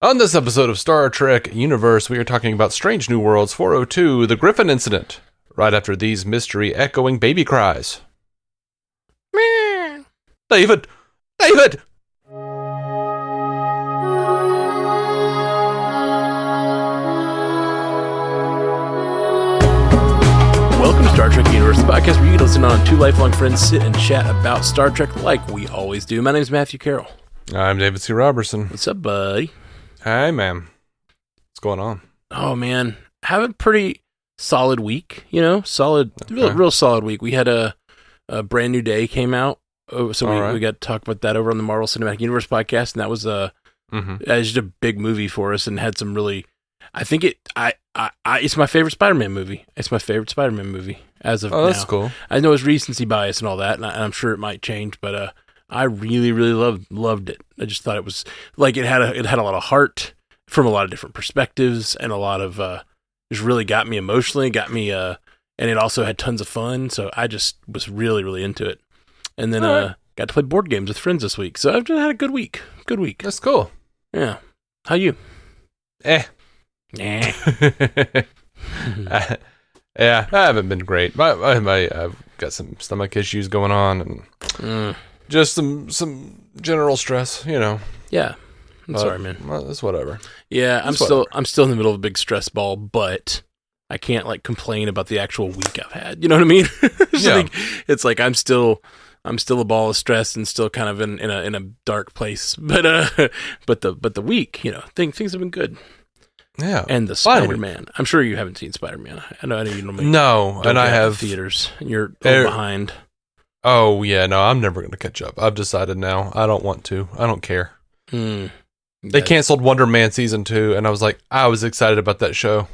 On this episode of Star Trek Universe, we are talking about Strange New Worlds 402, the Griffin incident, right after these mystery echoing baby cries. Meow. David! David! Welcome to Star Trek Universe, the podcast where you can listen on two lifelong friends sit and chat about Star Trek like we always do. My name is Matthew Carroll. I'm David C. Robertson. What's up, buddy? Hi, ma'am. What's going on? Oh, man. Have a pretty solid week, solid, real solid week. We had a brand new day came out, so we got to talk about that over on the Marvel Cinematic Universe podcast, and that was just a big movie for us and had some really, I think it's my favorite Spider-Man movie. It's my favorite Spider-Man movie as of now. Oh, that's cool. I know it's recency bias and all that, and I'm sure it might change, but I really, really loved it. I just thought it was like it had a lot of heart from a lot of different perspectives, and a lot of just really got me emotionally, and it also had tons of fun. So I just was really, really into it. And then got to play board games with friends this week. So I've just had a good week. Good week. That's cool. Yeah. How you? Yeah, I haven't been great. I've got some stomach issues going on, and just some general stress, Yeah. I'm sorry, man. Well, it's whatever. Yeah, I'm still in the middle of a big stress ball, but I can't complain about the actual week I've had. You know what I mean? It's like I'm still a ball of stress and still kind of in a dark place. But the week, things have been good. Yeah. And the Spider-Man. I'm sure you haven't seen Spider-Man. I know you normally no, and I have theaters. And you're behind. Oh yeah, no, I'm never going to catch up. I've decided now. I don't want to. I don't care. They canceled Wonder Man season 2, and I was excited about that show.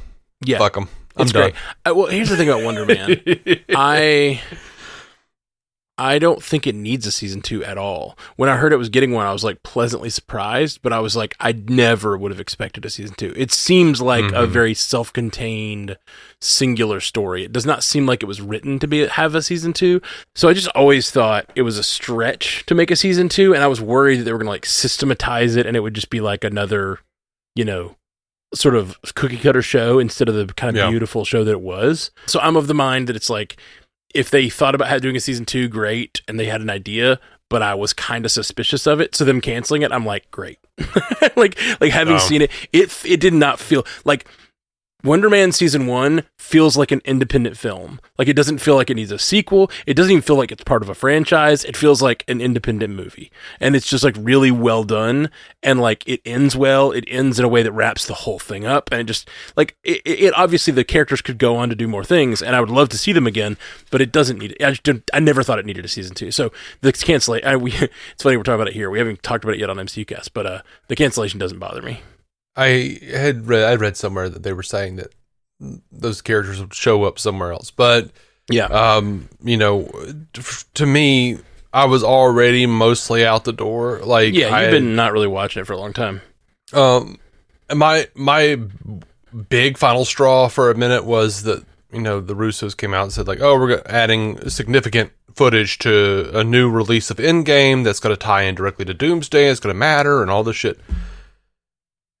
Yeah, fuck them. I'm done. Great. Well, here's the thing about Wonder Man. I don't think it needs a season 2 at all. When I heard it was getting one, I was pleasantly surprised, but I was I never would have expected a season 2. It seems like a very self-contained, singular story. It does not seem like it was written to have a season 2. So I just always thought it was a stretch to make a season 2, and I was worried that they were going to systematize it, and it would just be another, sort of cookie cutter show instead of the kind of beautiful show that it was. So I'm of the mind that it's if they thought about doing a season 2, great, and they had an idea, but I was kind of suspicious of it, so them canceling it, I'm great. Having seen it, it did not feel like Wonder Man season 1 feels like an independent film. It doesn't feel like it needs a sequel. It doesn't even feel like it's part of a franchise. It feels like an independent movie. And it's just really well done. And it ends well. It ends in a way that wraps the whole thing up. And it just it obviously the characters could go on to do more things, and I would love to see them again, but it doesn't need it. I never thought it needed a season 2. So the cancellation, it's funny we're talking about it here. We haven't talked about it yet on MCUcast, but the cancellation doesn't bother me. I read somewhere that they were saying that those characters would show up somewhere else, but yeah, to me, I was already mostly out the door. You've been not really watching it for a long time. My big final straw for a minute was that the Russos came out and said we're adding significant footage to a new release of Endgame that's going to tie in directly to Doomsday. It's going to matter and all this shit.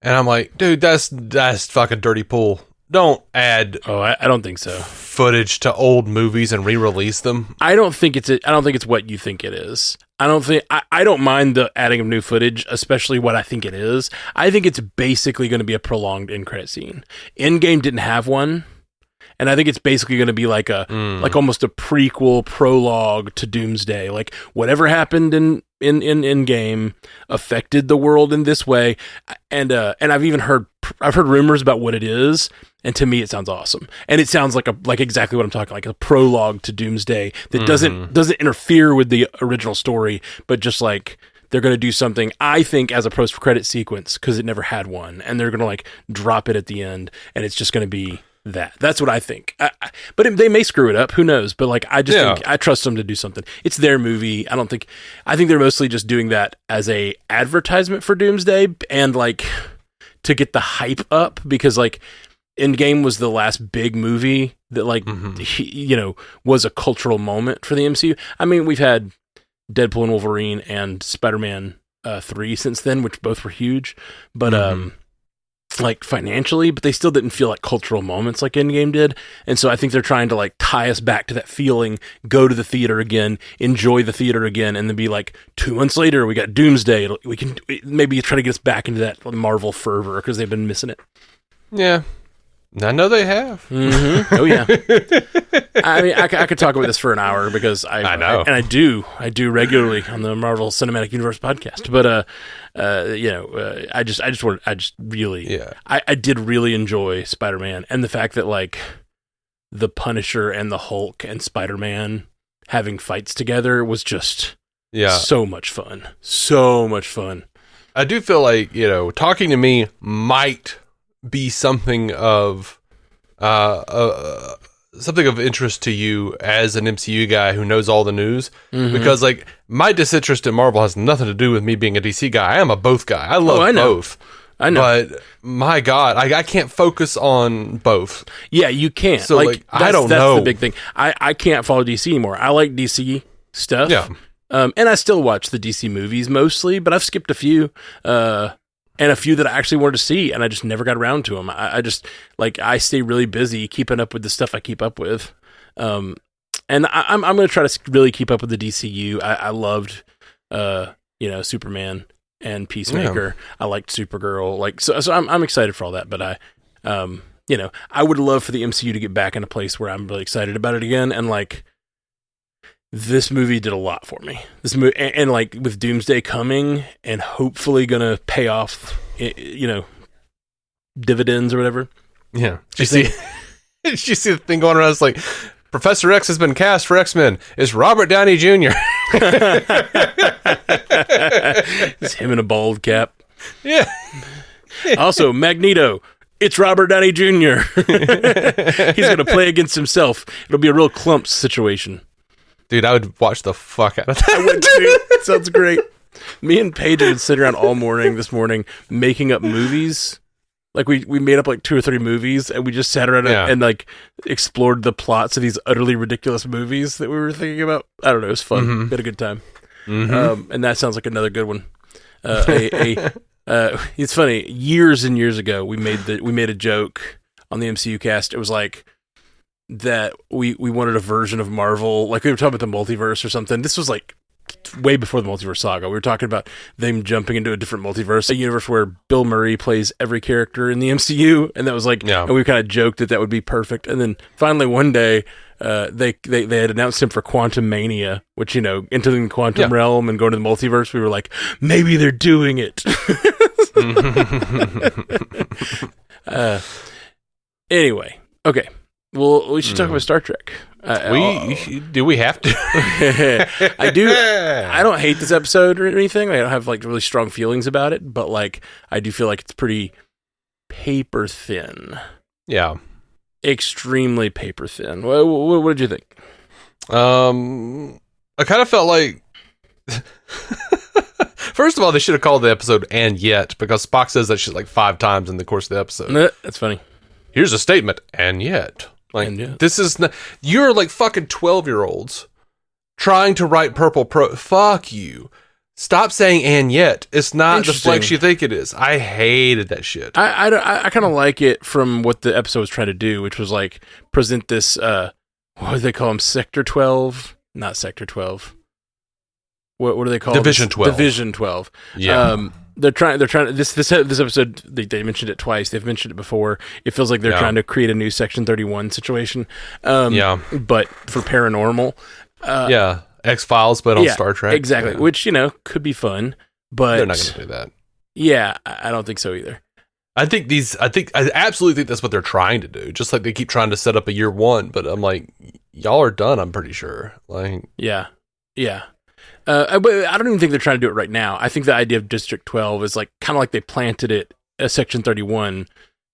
And I'm dude, that's fucking dirty pool. Don't add. Oh, I don't think so. Footage to old movies and re-release them. I don't think it's what you think it is. I don't mind the adding of new footage, especially what I think it is. I think it's basically going to be a prolonged end credit scene. Endgame didn't have one, and I think it's basically going to be almost a prequel prologue to Doomsday. Whatever happened in Endgame affected the world in this way, and I've heard rumors about what it is, and to me it sounds awesome, and it sounds like exactly what I'm talking, a prologue to Doomsday that doesn't interfere with the original story, but just they're going to do something, I think, as a post-credit sequence, because it never had one, and they're going to drop it at the end, and it's just going to be that's what I think. But they may screw it up. Who knows? But I just think I trust them to do something. It's their movie. I think they're mostly just doing that as a advertisement for Doomsday and to get the hype up, because Endgame was the last big movie that was a cultural moment for the MCU. I mean, we've had Deadpool and Wolverine and Spider-Man 3 since then, which both were huge, but like financially, but they still didn't feel like cultural moments like Endgame did. And so I think they're trying to like tie us back to that feeling, go to the theater again, enjoy the theater again, and then be like 2 months later, we got Doomsday. We can maybe try to get us back into that Marvel fervor because they've been missing it. Yeah. I know they have. Oh yeah. I mean, I could talk about this for an hour because I know, and I do regularly on the Marvel Cinematic Universe podcast. But I did really enjoy Spider-Man, and the fact that like the Punisher and the Hulk and Spider-Man having fights together was just so much fun. So much fun. I do feel like, talking to me might be something of interest to you as an MCU guy who knows all the news, because like my disinterest in Marvel has nothing to do with me being a DC guy. I am a both guy. I love both. I know, but my God, I can't focus on both. Yeah, you can't. So like I don't know. That's the big thing. I can't follow DC anymore. I like DC stuff. Yeah. And I still watch the DC movies mostly, but I've skipped a few. And a few that I actually wanted to see, and I just never got around to them. I just, like, I stay really busy keeping up with the stuff I keep up with. And I'm going to try to really keep up with the DCU. I loved, Superman and Peacemaker. Yeah. I liked Supergirl. Like, so I'm excited for all that, but I would love for the MCU to get back in a place where I'm really excited about it again. And like, this movie did a lot for me. This movie, and like with Doomsday coming and hopefully gonna pay off, dividends or whatever. Yeah. Did you see the thing going around? It's like Professor X has been cast for X-Men. It's Robert Downey Jr. It's him in a bald cap. Yeah. Also, Magneto. It's Robert Downey Jr. He's gonna play against himself. It'll be a real Clumps situation. Dude, I would watch the fuck out of that. I would too. Sounds great. Me and Paige would sit around all morning this morning making up movies. Like we made up like 2 or 3 movies, and we just sat around and like explored the plots of these utterly ridiculous movies that we were thinking about. I don't know. It was fun. We had a good time. And that sounds like another good one. It's funny. Years and years ago, we made a joke on the MCU cast. It was like that we wanted a version of Marvel, like we were talking about the multiverse or something. This was like way before the multiverse saga. We were talking about them jumping into a different multiverse, a universe where Bill Murray plays every character in the MCU, and that was like, and we kind of joked that would be perfect. And then finally one day, they had announced him for Quantum Mania, which, entering the quantum realm and going to the multiverse. We were like, maybe they're doing it. Anyway, okay. Well, we should talk about Star Trek. Do we have to? I do. I don't hate this episode or anything. I don't have like really strong feelings about it, but like I do feel like it's pretty paper thin. Yeah, extremely paper thin. What did you think? I kind of felt like. First of all, they should have called the episode "And Yet" because Spock says that shit like 5 times in the course of the episode. That's funny. Here's a statement, and yet. Like, this is not, you're like fucking 12-year-olds trying to write purple prose. Fuck you. Stop saying "and yet." It's not the flex you think it is. I hated that shit. I kind of like it from what the episode was trying to do, which was like present this, what do they call them? Sector 12? Not Sector 12. What do they call Division 12. Division 12. Yeah. They're trying this episode, they mentioned it twice. They've mentioned it before. It feels like they're trying to create a new Section 31 situation. But for paranormal. X-Files, but on Star Trek. Exactly. Which, could be fun, but they're not going to do that. Yeah, I don't think so either. I absolutely think that's what they're trying to do. Just like they keep trying to set up a year 1, but I'm like, y'all are done, I'm pretty sure. Like, yeah. But I don't even think they're trying to do it right now. I think the idea of District 12 is like kind of like they planted it as Section 31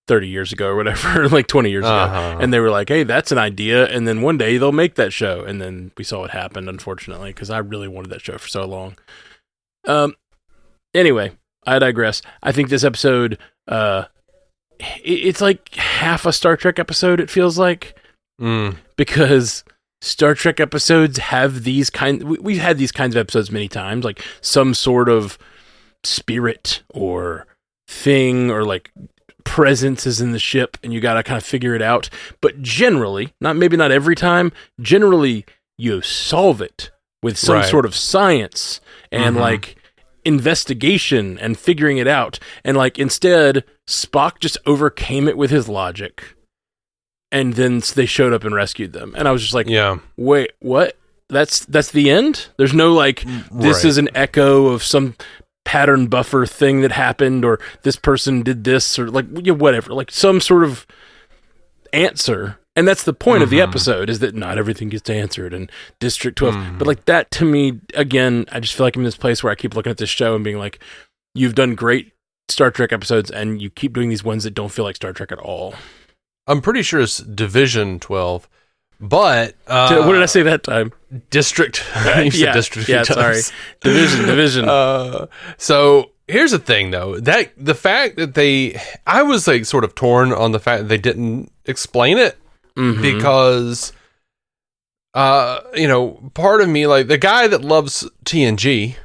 30 years ago or whatever, like 20 years ago. And they were like, hey, that's an idea. And then one day they'll make that show. And then we saw what happened, unfortunately, because I really wanted that show for so long. Anyway, I digress. I think this episode, it's like half a Star Trek episode, it feels like. Because Star Trek episodes have these we've had these kinds of episodes many times, like some sort of spirit or thing or like presence is in the ship, and you got to kind of figure it out. But generally, maybe not every time, generally you solve it with some sort of science and like investigation and figuring it out. And like instead, Spock just overcame it with his logic, and then they showed up and rescued them. And I was just like, wait, what? That's the end? There's no like, this is an echo of some pattern buffer thing that happened, or this person did this, or like whatever, like some sort of answer. And that's the point of the episode, is that not everything gets answered in District 12. But like that, to me, again, I just feel like I'm in this place where I keep looking at this show and being like, you've done great Star Trek episodes, and you keep doing these ones that don't feel like Star Trek at all. I'm pretty sure it's Division 12, but what did I say that time? District. You said District. Yeah, sorry. Division. So here's the thing, though, that the fact that I was like sort of torn on the fact that they didn't explain it, because part of me, like the guy that loves TNG,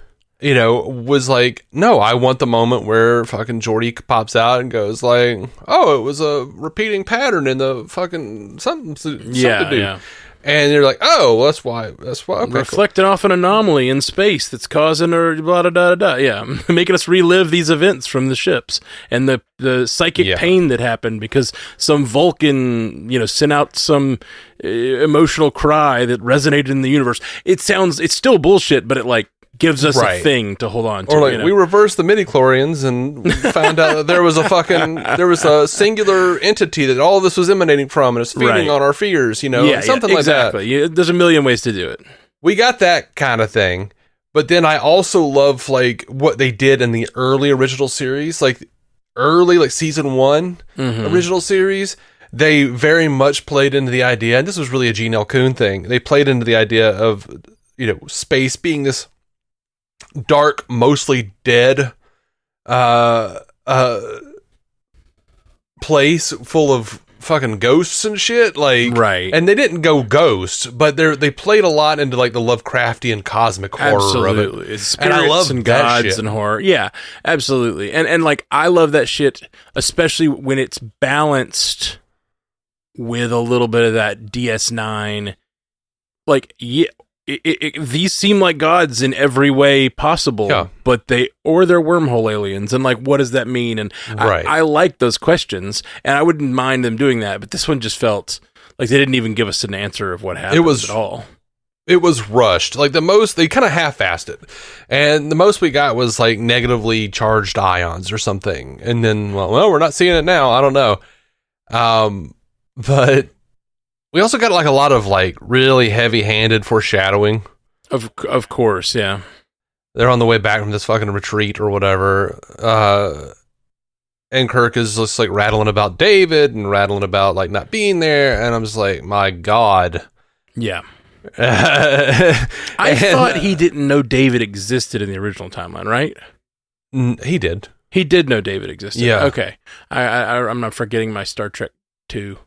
was like, no, I want the moment where fucking Geordi pops out and goes like, oh, it was a repeating pattern in the fucking something to do. Yeah. And you're like, oh, well, that's why. Okay, reflecting off an anomaly in space that's causing blah, blah, blah, blah. Yeah, making us relive these events from the ships and the psychic pain that happened because some Vulcan, sent out some emotional cry that resonated in the universe. It's still bullshit, but it like gives us a thing to hold on to. Or like, we reversed the midichlorians and found out that there was a singular entity that all of this was emanating from, and it's feeding on our fears, something like that. Exactly. There's a million ways to do it. We got that kind of thing, but then I also love like what they did in the early original series, like season 1 original series. They very much played into the idea, and this was really a Gene L. Coon thing. They played into the idea of space being this dark, mostly dead place full of fucking ghosts and shit, like, and they didn't go ghosts, but they played a lot into like the Lovecraftian cosmic horror of it. It's spirits, and I love and gods shit. And horror. Yeah, absolutely. And like I love that shit, especially when it's balanced with a little bit of that DS9. Like, these seem like gods in every way possible, but they're wormhole aliens, and like, what does that mean? And I like those questions, and I wouldn't mind them doing that, but this one just felt like they didn't even give us an answer of what happened at all. It was rushed. Like they kind of half-assed it, and the most we got was like negatively charged ions or something, and then well, we're not seeing it now. I don't know, but. We also got like a lot of like really heavy-handed foreshadowing. Of course, yeah. They're on the way back from this fucking retreat or whatever. And Kirk is just like rattling about David and rattling about like not being there, and I'm just like, my God. Yeah. I thought he didn't know David existed in the original timeline, right? He did. He did know David existed. Yeah. Okay. I'm not forgetting my Star Trek 2.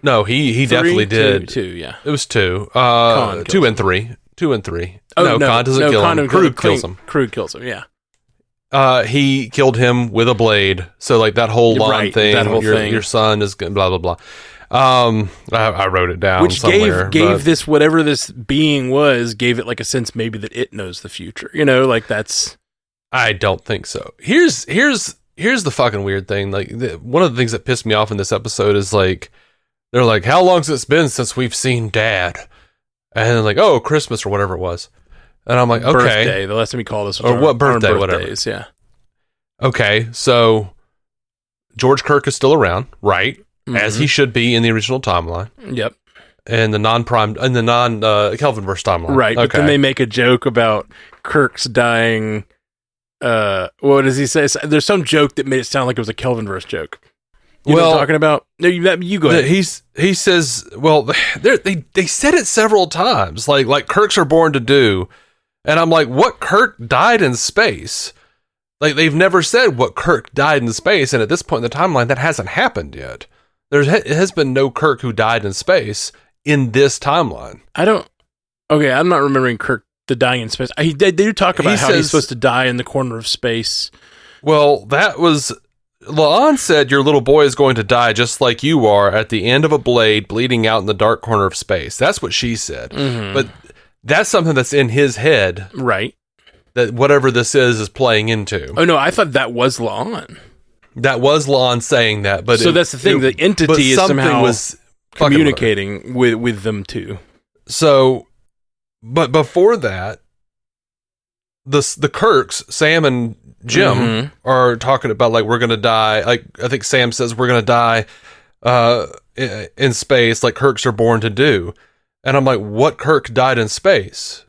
No, he definitely did. Two, yeah. It was 2. 2 and 3. 2 and 3. Oh, no, Khan doesn't kill him. Crude kills him. Crude kills him, yeah. He killed him with a blade. So like that whole line thing, that whole thing. Your son is blah, blah, blah. I wrote it down which somewhere. Gave this, whatever this being was, gave it like a sense maybe that it knows the future. Like that's... I don't think so. Here's the fucking weird thing. Like one of the things that pissed me off in this episode is like, they're like, how long's it been since we've seen Dad? And then like, oh, Christmas or whatever it was. And I'm like, okay. Birthday. The last time we called us was or what birthday, whatever. Yeah. Okay, so George Kirk is still around, right? As he should be in the original timeline. Yep. And the non-Kelvinverse timeline. Right, but then they make a joke about Kirk's dying. What does he say? There's some joke that made it sound like it was a Kelvinverse joke. You know what I'm talking about? No, you go ahead. He says, well, they said it several times, like Kirks are born to do, and I'm like, what Kirk died in space? Like they've never said what Kirk died in space, and at this point in the timeline, that hasn't happened yet. It has been no Kirk who died in space in this timeline. I'm not remembering Kirk the dying in space. They do talk about how he's supposed to die in the corner of space. Well, that was... La'an said your little boy is going to die just like you are at the end of a blade bleeding out in the dark corner of space. That's what she said. Mm-hmm. But that's something that's in his head. Right. That whatever this is playing into. Oh, no, I thought that was La'an. That was La'an saying that. But so that's the thing. The entity is somehow communicating with them too. So, but before that, the Kirks, Sam and Jim, are talking about, like, we're going to die. Like, I think Sam says we're going to die in space like Kirks are born to do. And I'm like, what Kirk died in space?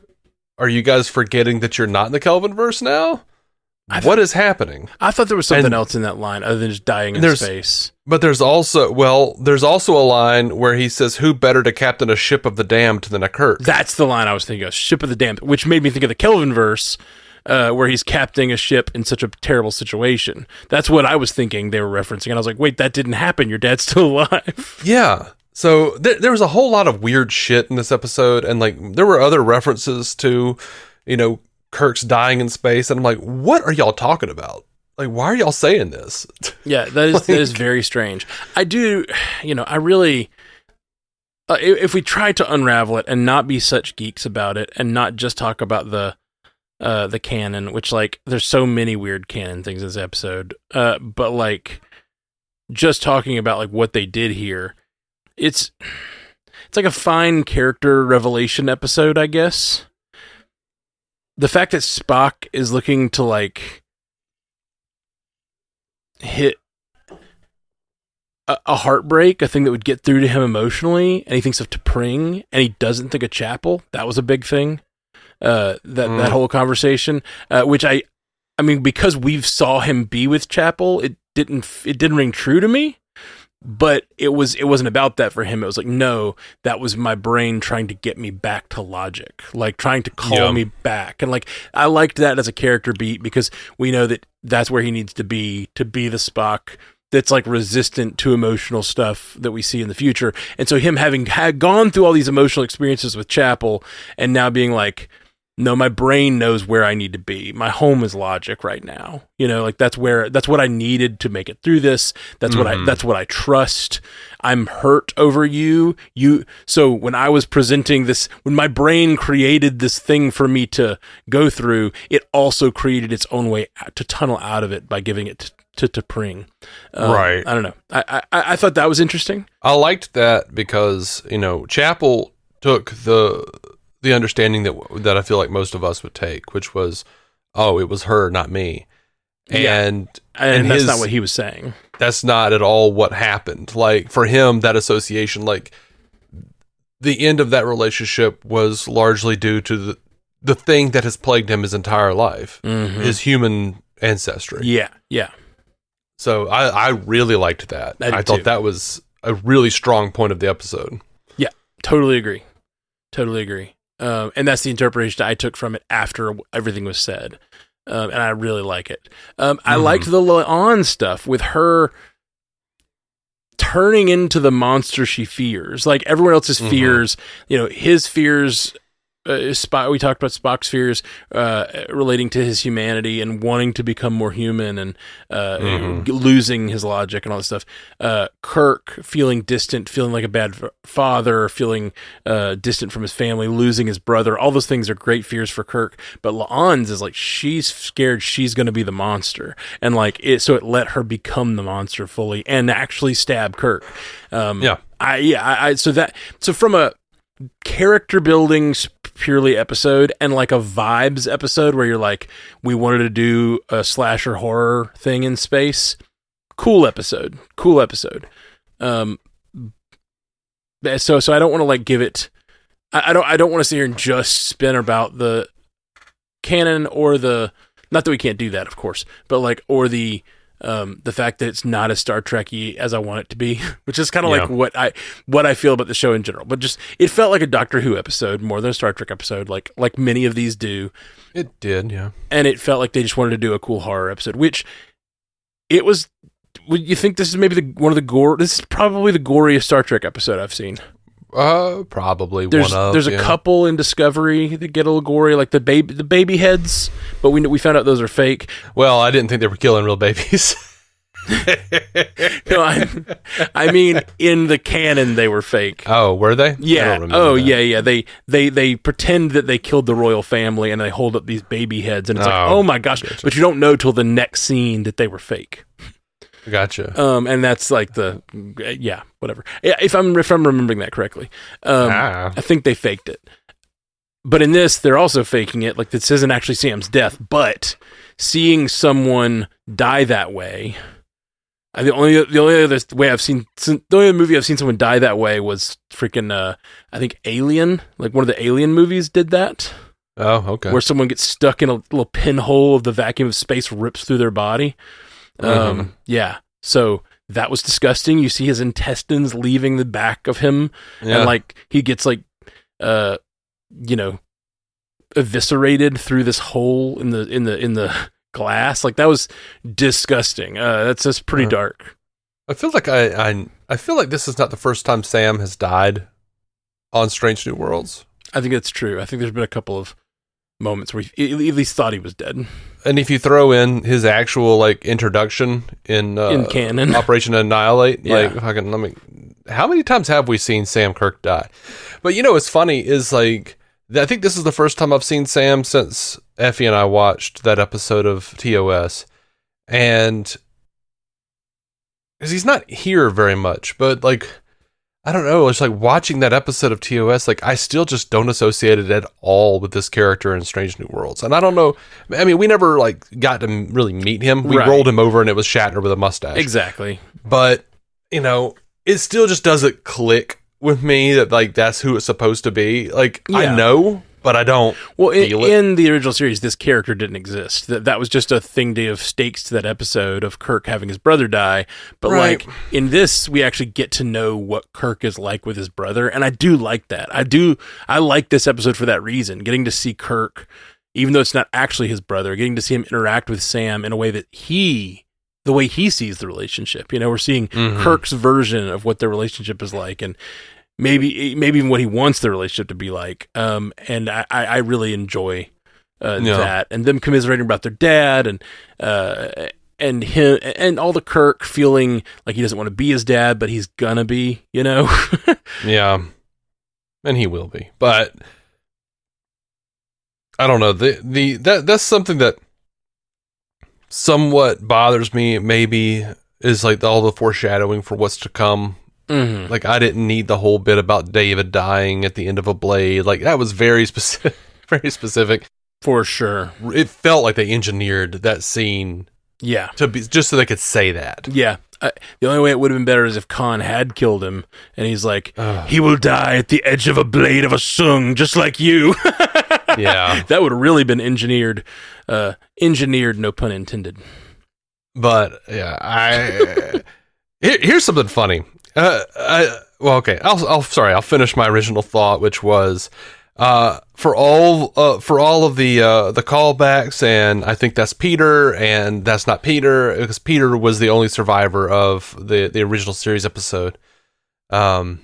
Are you guys forgetting that you're not in the Kelvinverse now? What is happening? I thought there was something else in that line other than just dying in space. But there's also a line where he says, who better to captain a ship of the damned than a Kirk? That's the line I was thinking of, ship of the damned, which made me think of the Kelvinverse, where he's captaining a ship in such a terrible situation. That's what I was thinking they were referencing. And I was like, wait, that didn't happen. Your dad's still alive. Yeah. So there was a whole lot of weird shit in this episode. And, like, there were other references to, Kirk's dying in space, and I'm like, what are y'all talking about? Like, why are y'all saying this? Yeah, that is very strange. I do, I really, if we try to unravel it and not be such geeks about it, and not just talk about the canon, which, like, there's so many weird canon things in this episode, but, like, just talking about, like, what they did here, it's like a fine character revelation episode, I guess. The fact that Spock is looking to, like, hit a heartbreak, a thing that would get through to him emotionally, and he thinks of T'Pring, and he doesn't think of Chapel. That was a big thing. That whole conversation, which I mean, because we saw him be with Chapel, it didn't ring true to me. But it wasn't about that for him. It was like, no, that was my brain trying to get me back to logic, like trying to call me back. And, like, I liked that as a character beat because we know that that's where he needs to be the Spock that's, like, resistant to emotional stuff that we see in the future. And so him having gone through all these emotional experiences with Chapel and now being like, no, my brain knows where I need to be. My home is logic right now. Like, that's what I needed to make it through this. That's what I trust. I'm hurt over you. So when I was presenting this, when my brain created this thing for me to go through, it also created its own way to tunnel out of it by giving it to T'Pring. Right. I don't know. I thought that was interesting. I liked that because, Chapel took the understanding that I feel like most of us would take, which was, oh, it was her, not me. And that's not what he was saying. That's not at all what happened. Like, for him, that association, like, the end of that relationship was largely due to the thing that has plagued him his entire life, his human ancestry. Yeah. So I really liked that. I thought that was a really strong point of the episode. Yeah, totally agree. And that's the interpretation I took from it after everything was said. And I really like it. I liked the La'an stuff with her turning into the monster she fears. Like, everyone else's fears, his fears, we talked about Spock's fears relating to his humanity and wanting to become more human and losing his logic and all this stuff. Kirk feeling distant, feeling like a bad father, feeling distant from his family, losing his brother. All those things are great fears for Kirk. But La'an's is like, she's scared she's going to be the monster. And, like, so it let her become the monster fully and actually stab Kirk. So from a character building purely episode and, like, a vibes episode where you're like, we wanted to do a slasher horror thing in space, cool episode. So I don't want to, like, give it, I don't want to sit here and just spin about the canon or not that we can't do that, of course, but, like, or the fact that it's not as Star Trek-y as I want it to be, which is kind of like what I feel about the show in general. But just, it felt like a Doctor Who episode more than a Star Trek episode, like many of these do. It did, yeah. And it felt like they just wanted to do a cool horror episode, which it was. Would you think this is maybe this is probably the goriest Star Trek episode I've seen? Probably there's a couple in Discovery that get a little gory, like the baby heads, but we found out those are fake. Well, I didn't think they were killing real babies. No, I mean, in the canon, they were fake. Oh, were they? Yeah. Yeah. They pretend that they killed the royal family, and they hold up these baby heads, and it's like, oh my gosh! Gotcha. But you don't know till the next scene that they were fake. Gotcha. And that's like whatever. Yeah, if I'm remembering that correctly, I think they faked it. But in this, they're also faking it. Like, this isn't actually Sam's death, but seeing someone die that way. The only other movie I've seen someone die that way was freaking I think Alien. Like, one of the Alien movies did that. Oh, okay. Where someone gets stuck in a little pinhole of the vacuum of space, rips through their body. Yeah. So that was disgusting. You see his intestines leaving the back of him, and like he gets like eviscerated through this hole in the glass. Like, that was disgusting. That's just pretty dark. I feel like I feel like this is not the first time Sam has died on Strange New Worlds. I think that's true. I think there's been a couple of moments where he at least thought he was dead. And if you throw in his actual like introduction in canon, Operation Annihilate, like how many times have we seen Sam Kirk die? But what's funny is like, I think this is the first time I've seen Sam since Effie and I watched that episode of TOS, and because he's not here very much, but like, I don't know, it's like watching that episode of TOS, like, I still just don't associate it at all with this character in Strange New Worlds. And I don't know, I mean, we never like got to really meet him. We rolled him over and it was Shatner with a mustache. Exactly. But, it still just doesn't click with me that like that's who it's supposed to be. Like, I know, but I don't feel it. In the original series, this character didn't exist. That was just a thing to give stakes to that episode of Kirk having his brother die. But like, in this, we actually get to know what Kirk is like with his brother, and I do like that. I like this episode for that reason. Getting to see Kirk, even though it's not actually his brother, getting to see him interact with Sam in a way that the way he sees the relationship. We're seeing Kirk's version of what their relationship is like, and maybe even what he wants the relationship to be like. And I really enjoy that, and them commiserating about their dad, and him, and all the Kirk feeling like he doesn't want to be his dad, but he's gonna be, Yeah, and he will be. But I don't know. That's something that somewhat bothers me. Maybe is like all the foreshadowing for what's to come. Mm-hmm. Like, I didn't need the whole bit about David dying at the end of a blade. Like, that was very specific, very specific. For sure. It felt like they engineered that scene. Yeah. To be just so they could say that. Yeah. The only way it would have been better is if Khan had killed him, and he's like, he will die at the edge of a blade of a sung, just like you. Yeah. That would have really been engineered, no pun intended. But, yeah, here's something funny. I'll finish my original thought, which was for all of the callbacks, and I think that's Peter, and that's not Peter, because Peter was the only survivor of the original series episode. When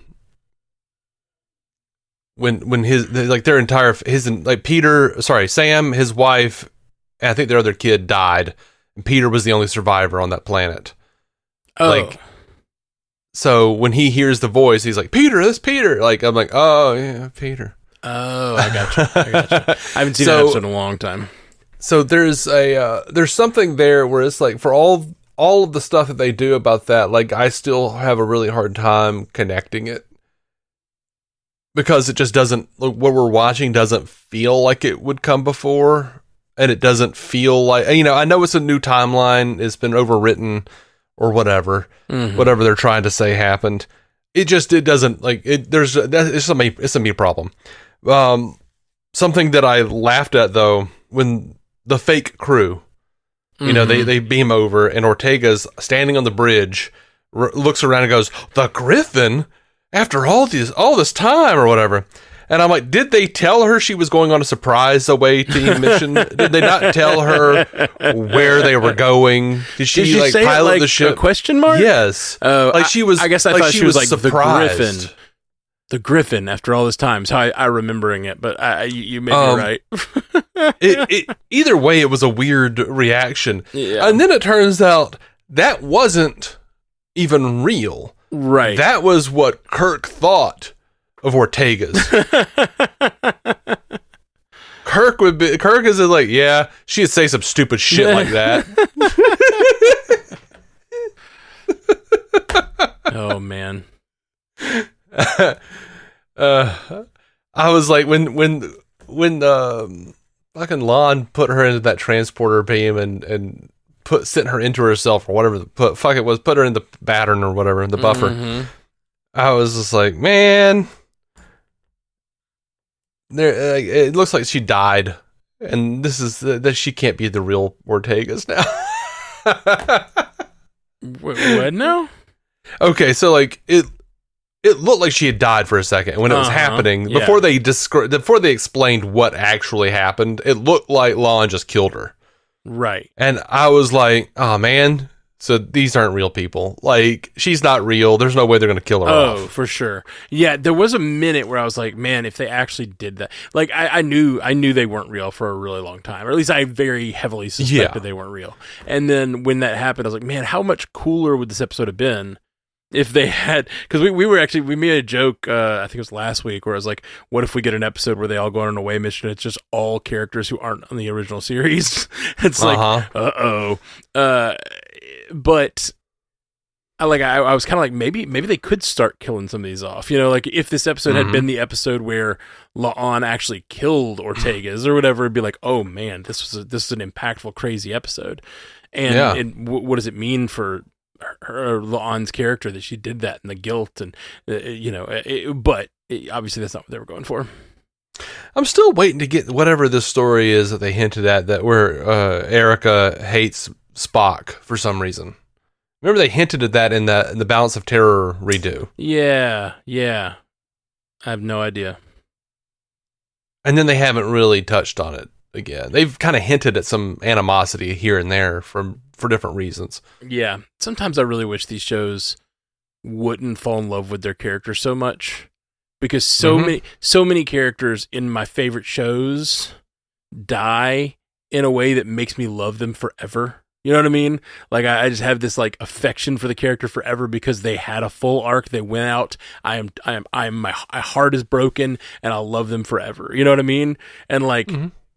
Sam, his wife, and I think their other kid died, and Peter was the only survivor on that planet. So when he hears the voice, he's like, Peter, that's Peter. Like, I'm like, oh, yeah, Peter. Oh, I gotcha. I haven't seen that episode in a long time. So there's something there where it's like, for all of the stuff that they do about that, like, I still have a really hard time connecting it. Because it just doesn't, what we're watching doesn't feel like it would come before. And it doesn't feel like, I know it's a new timeline. It's been overwritten. Or whatever they're trying to say happened. It doesn't like it. It's a me problem. Something that I laughed at though, when the fake crew, they beam over and Ortega's standing on the bridge, looks around and goes, "The Griffin, after all this time or whatever." And I'm like, did they tell her she was going on a surprise away team mission? Did they not tell her where they were going? Did she like pilot the ship? A question mark? Yes. Like she was. I guess I like thought she was like surprised. the Griffin. The Griffin, after all this time, is how I remembering it, but you may be right. Either way, it was a weird reaction. Yeah. And then it turns out that wasn't even real. Right. That was what Kirk thought of Ortega's. Kirk is like, yeah, she'd say some stupid shit like that. Oh, man. I was like, when fucking Lon put her into that transporter beam and sent her into herself or whatever, put her in the battern or whatever, in the buffer. Mm-hmm. I was just like, man, it looks like she died, and this is that she can't be the real Ortega's now. What now? Okay, so like it looked like she had died for a second, and when it was happening, yeah. before they explained what actually happened, it looked like Lon just killed her. Right. And I was like, oh man, so these aren't real people. Like, she's not real. There's no way they're going to kill her off. Oh, for sure. Yeah, there was a minute where I was like, man, if they actually did that. Like, I knew they weren't real for a really long time. Or at least I very heavily suspected they weren't real. And then when that happened, I was like, man, how much cooler would this episode have been if they had, because we made a joke, I think it was last week, where I was like, what if we get an episode where they all go on an away mission? It's just all characters who aren't on the original series. It's like, but I was kind of like, maybe they could start killing some of these off. You know, like if this episode had been the episode where La'an actually killed Ortega's or whatever, it'd be like, oh man, this is an impactful, crazy episode. And what does it mean for her La'an's character that she did that, and the guilt, and but obviously that's not what they were going for. I'm still waiting to get whatever this story is that they hinted at, that where Erica hates Spock for some reason. Remember they hinted at that in the Balance of Terror redo. Yeah. I have no idea. And then they haven't really touched on it again. They've kind of hinted at some animosity here and there for different reasons. Yeah. Sometimes I really wish these shows wouldn't fall in love with their characters so much, because so many characters in my favorite shows die in a way that makes me love them forever. You know what I mean? Like I just have this like affection for the character forever because they had a full arc. They went out. My heart is broken, and I'll love them forever. You know what I mean? And like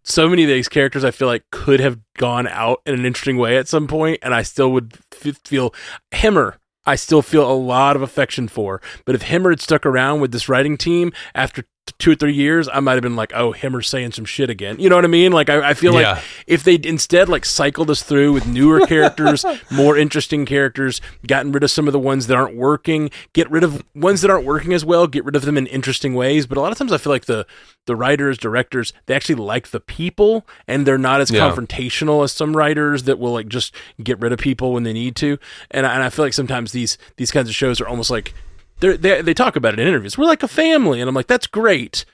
so many of these characters, I feel like could have gone out in an interesting way at some point, and I still would feel Hemmer. I still feel a lot of affection for, but if Hemmer had stuck around with this writing team after 2 or 3 years, I might have been like, oh, Hemmer's saying some shit again. You know what I mean? Like, I feel like if they'd instead like cycled us through with newer characters, more interesting characters, gotten rid of some of the ones that aren't working, get rid of ones that aren't working as well, get rid of them in interesting ways. But a lot of times I feel like the writers, directors, they actually like the people, and they're not as confrontational as some writers that will like just get rid of people when they need to. And I feel like sometimes these kinds of shows are almost like, they talk about it in interviews. We're like a family, and I'm like, that's great,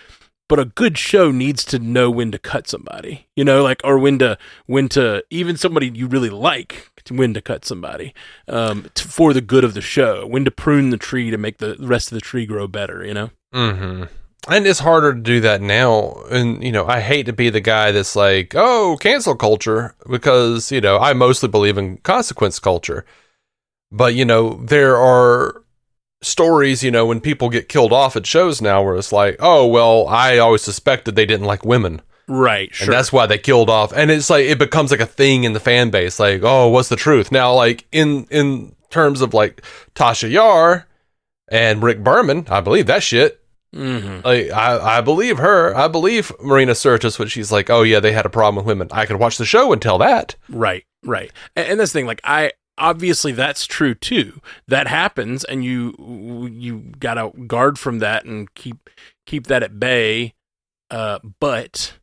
but a good show needs to know when to cut somebody, you know, like, or when to even somebody you really like, when to cut somebody for the good of the show, when to prune the tree to make the rest of the tree grow better, you know. And it's harder to do that now. And, you know, I hate to be the guy that's like, oh, cancel culture, because, you know, I mostly believe in consequence culture. But, you know, there are stories, you know, when people get killed off at shows now where it's like, oh, well, I always suspected they didn't like women. Right, sure. And that's why they killed off. And it's like, it becomes like a thing in the fan base. Like, oh, what's the truth? Now, like, in terms of like Tasha Yar and Rick Berman, I believe that shit. Like, I believe her. I believe Marina Sirtis when she's like, oh, yeah, they had a problem with women. I could watch the show and tell that. Right. And that's the thing, like, obviously that's true too. That happens, and you gotta guard from that and keep that at bay. But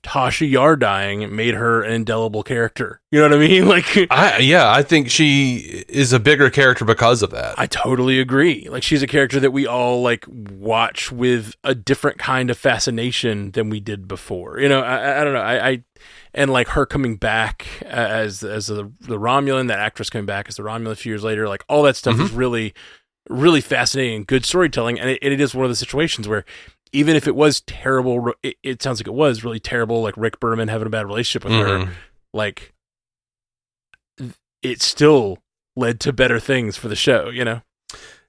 Tasha Yar dying made her an indelible character. You know what I mean? Like, I think she is a bigger character because of that. I totally agree. Like, she's a character that we all like watch with a different kind of fascination than we did before. You know, I don't know. And like her coming back as the Romulan, that actress coming back as the Romulan a few years later, like all that stuff is really, really fascinating and good storytelling. And it is one of the situations where even if it was terrible, it sounds like it was really terrible, like Rick Berman having a bad relationship with her, like it still led to better things for the show, you know?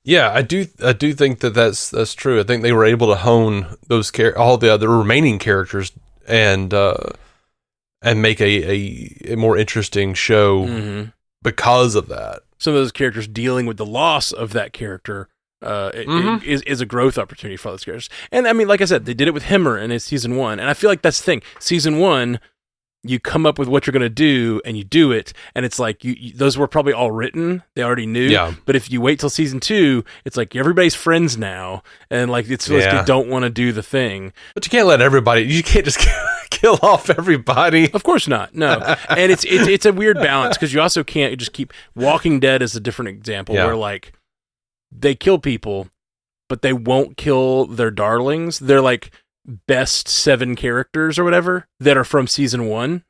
Yeah, I do think that's true. I think they were able to hone those all the other remaining characters and make a more interesting show because of that. Some of those characters dealing with the loss of that character is a growth opportunity for those characters. And I mean, like I said, they did it with Himmer in his season 1, and I feel like that's the thing. Season 1, you come up with what you're going to do, and you do it, and it's like those were probably all written. They already knew. Yeah. But if you wait till season 2, it's like everybody's friends now, and like it's like they don't want to do the thing. But you can't let everybody. You can't just kill off everybody. Of course not. No. And it's a weird balance because you also can't just keep. Walking Dead is a different example where like they kill people, but they won't kill their darlings. They're like best 7 characters or whatever that are from season 1.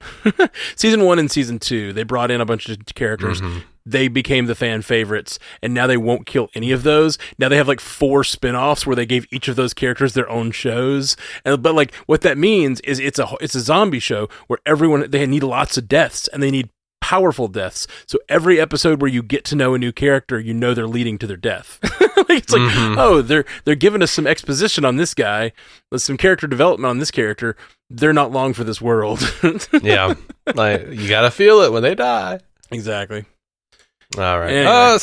Season 1 and season 2, they brought in a bunch of characters. They became the fan favorites, and now they won't kill any of those. Now they have like 4 spin-offs where they gave each of those characters their own shows. But like what that means is it's a zombie show where they need lots of deaths, and they need powerful deaths. So every episode where you get to know a new character, you know they're leading to their death. It's like, oh, they're giving us some exposition on this guy, some character development on this character. They're not long for this world. Yeah, like you gotta feel it when they die. Exactly. All right. Anyway.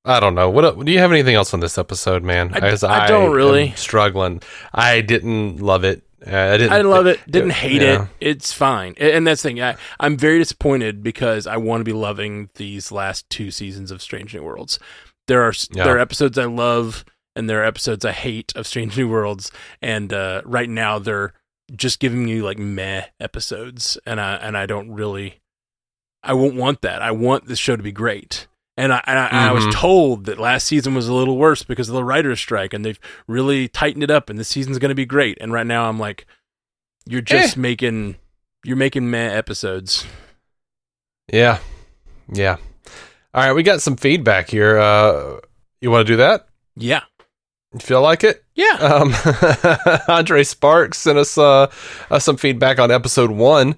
I don't know. What do you have anything else on this episode, man? I don't really. I'm struggling. I didn't love it. I didn't love it. Didn't hate it. It's fine. And that's the thing. I'm very disappointed because I want to be loving these last 2 seasons of Strange New Worlds. There are episodes I love and there are episodes I hate of Strange New Worlds. And right now they're just giving me like meh episodes, and I don't really. I won't want that. I want this show to be great. And I was told that last season was a little worse because of the writer's strike, and they've really tightened it up, and this season's going to be great. And right now I'm like, you're just making meh episodes. Yeah. All right, we got some feedback here. You want to do that? Yeah. You feel like it? Yeah. Andre Sparks sent us some feedback on episode 1.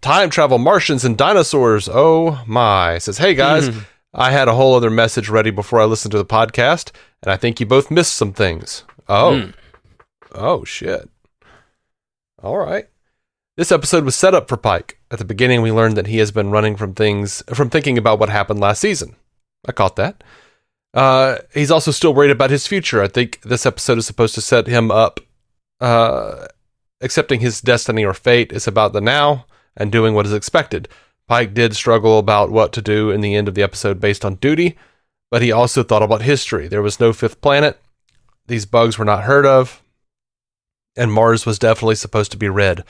Time travel, Martians, and dinosaurs. Oh my. Says, hey guys, I had a whole other message ready before I listened to the podcast, and I think you both missed some things. Oh shit. All right. This episode was set up for Pike. At the beginning, we learned that he has been running from thinking about what happened last season. I caught that. He's also still worried about his future. I think this episode is supposed to set him up. Accepting his destiny or fate is about the now and doing what is expected. Pike did struggle about what to do in the end of the episode based on duty, but he also thought about history. There was no 5th planet. These bugs were not heard of, and Mars was definitely supposed to be red.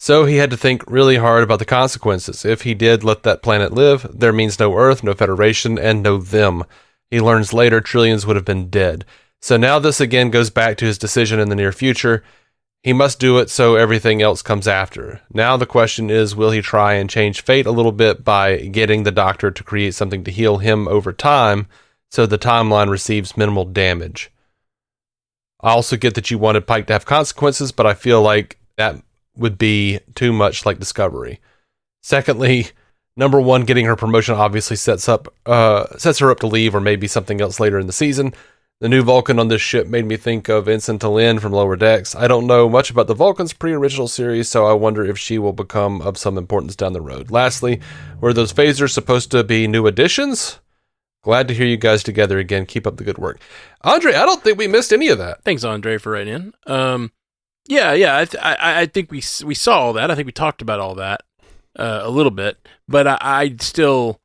So he had to think really hard about the consequences. If he did let that planet live, there means no Earth, no Federation, and no them. He learns later trillions would have been dead. So now this again goes back to his decision in the near future. He must do it so everything else comes after. Now the question is, will he try and change fate a little bit by getting the doctor to create something to heal him over time so the timeline receives minimal damage? I also get that you wanted Pike to have consequences, but I feel like that would be too much like Discovery. Secondly, number 1, getting her promotion obviously sets her up to leave or maybe something else later in the season. The new Vulcan on this ship made me think of Ensign T'Lyn from Lower Decks. I don't know much about the Vulcans pre-original series, so I wonder if she will become of some importance down the road. Lastly, were those phasers supposed to be new additions? Glad to hear you guys together again. Keep up the good work. Andre, I don't think we missed any of that. Thanks, Andre, for writing in. I think we saw all that. I think we talked about all that a little bit, but I still...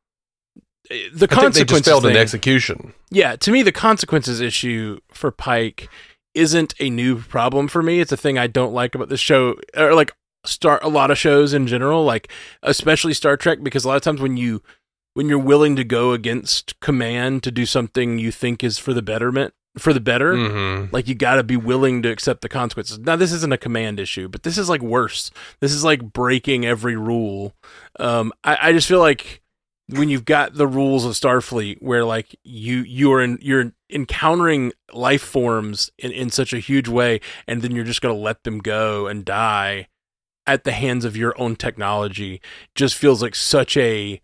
The consequences I think they just failed in execution. Yeah, to me, the consequences issue for Pike isn't a new problem for me. It's a thing I don't like about this show, or like a lot of shows in general, like especially Star Trek, because a lot of times when you're willing to go against command to do something you think is for the better, like you got to be willing to accept the consequences. Now, this isn't a command issue, but this is like worse. This is like breaking every rule. I just feel like when you've got the rules of Starfleet where like you're encountering life forms in such a huge way, and then you're just going to let them go and die at the hands of your own technology, just feels like such a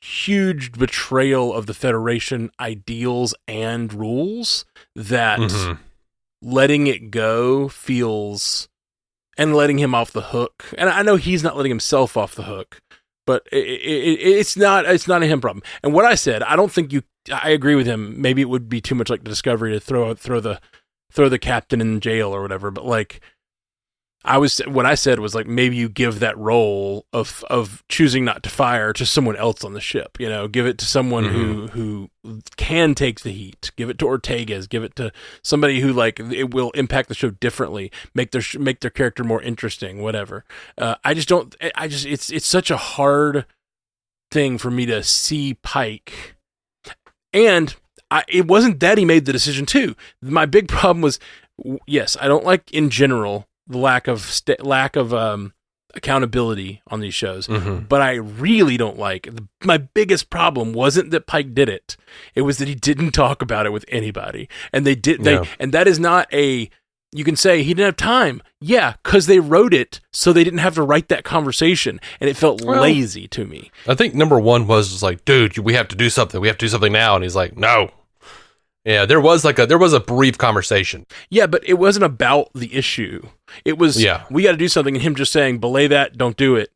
huge betrayal of the Federation ideals and rules that letting it go feels, and letting him off the hook. And I know he's not letting himself off the hook, but it's not a him problem. And what I said, I don't think I agree with him. Maybe it would be too much like Discovery to throw the captain in jail or whatever. But like, what I said was like, maybe you give that role of choosing not to fire to someone else on the ship, give it to someone who can take the heat, give it to Ortega's, give it to somebody who like, it will impact the show differently, make their character more interesting, whatever. It's such a hard thing for me to see Pike. And it wasn't that he made the decision too. My big problem was, yes, I don't like in general the lack of accountability on these shows, but I really don't like. My biggest problem wasn't that Pike did it; it was that he didn't talk about it with anybody, and they did. And that is not a. You can say he didn't have time, yeah, because they wrote it so they didn't have to write that conversation, and it felt lazy to me. I think number one was like, dude, we have to do something. We have to do something now, and he's like, no. Yeah, there was a brief conversation. Yeah, but it wasn't about the issue. It was, we got to do something, and him just saying, belay that, don't do it.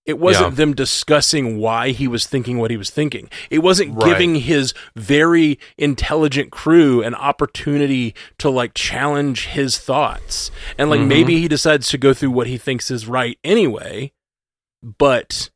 It wasn't them discussing why he was thinking what he was thinking. It wasn't giving his very intelligent crew an opportunity to like challenge his thoughts. And like maybe he decides to go through what he thinks is right anyway, but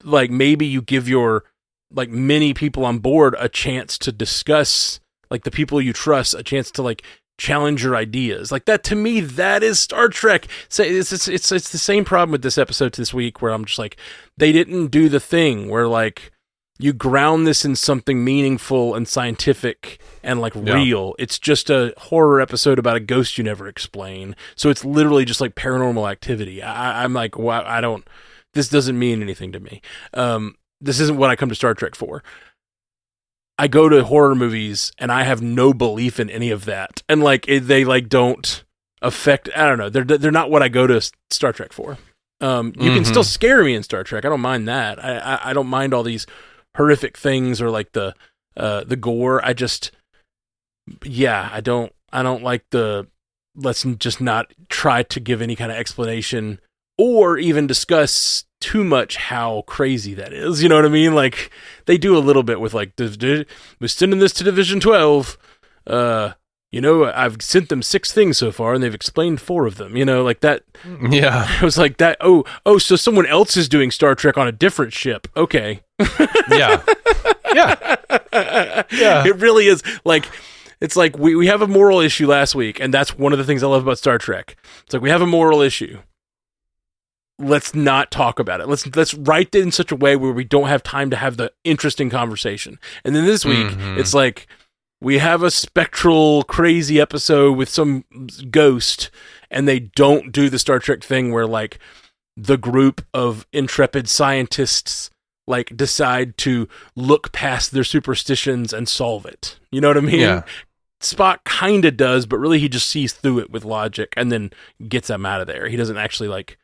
like maybe you give your like many people on board a chance to discuss, like the people you trust, a chance to like challenge your ideas. Like that, to me, that is Star Trek. So it's the same problem with this episode this week where I'm just like, they didn't do the thing where like you ground this in something meaningful and scientific and like real. It's just a horror episode about a ghost you never explain. So it's literally just like Paranormal Activity. I'm like, wow, this doesn't mean anything to me. This isn't what I come to Star Trek for. I go to horror movies and I have no belief in any of that. And like, they like don't affect, I don't know. They're not what I go to Star Trek for. You can still scare me in Star Trek. I don't mind that. I don't mind all these horrific things or like the gore. I don't like let's just not try to give any kind of explanation or even discuss too much how crazy that is. You know what I mean? Like they do a little bit with like, we're sending this to Division 12. I've sent them 6 things so far and they've explained 4 of them, like that. Yeah. I was like that. Oh, so someone else is doing Star Trek on a different ship. Okay. Yeah. Yeah. Yeah. It really is like, it's like we have a moral issue last week. And that's one of the things I love about Star Trek. It's like, we have a moral issue. Let's not talk about it. Let's write it in such a way where we don't have time to have the interesting conversation. And then this week, it's like we have a spectral, crazy episode with some ghost, and they don't do the Star Trek thing where like the group of intrepid scientists like decide to look past their superstitions and solve it. You know what I mean? Yeah. Spock kind of does, but really he just sees through it with logic and then gets them out of there. He doesn't actually like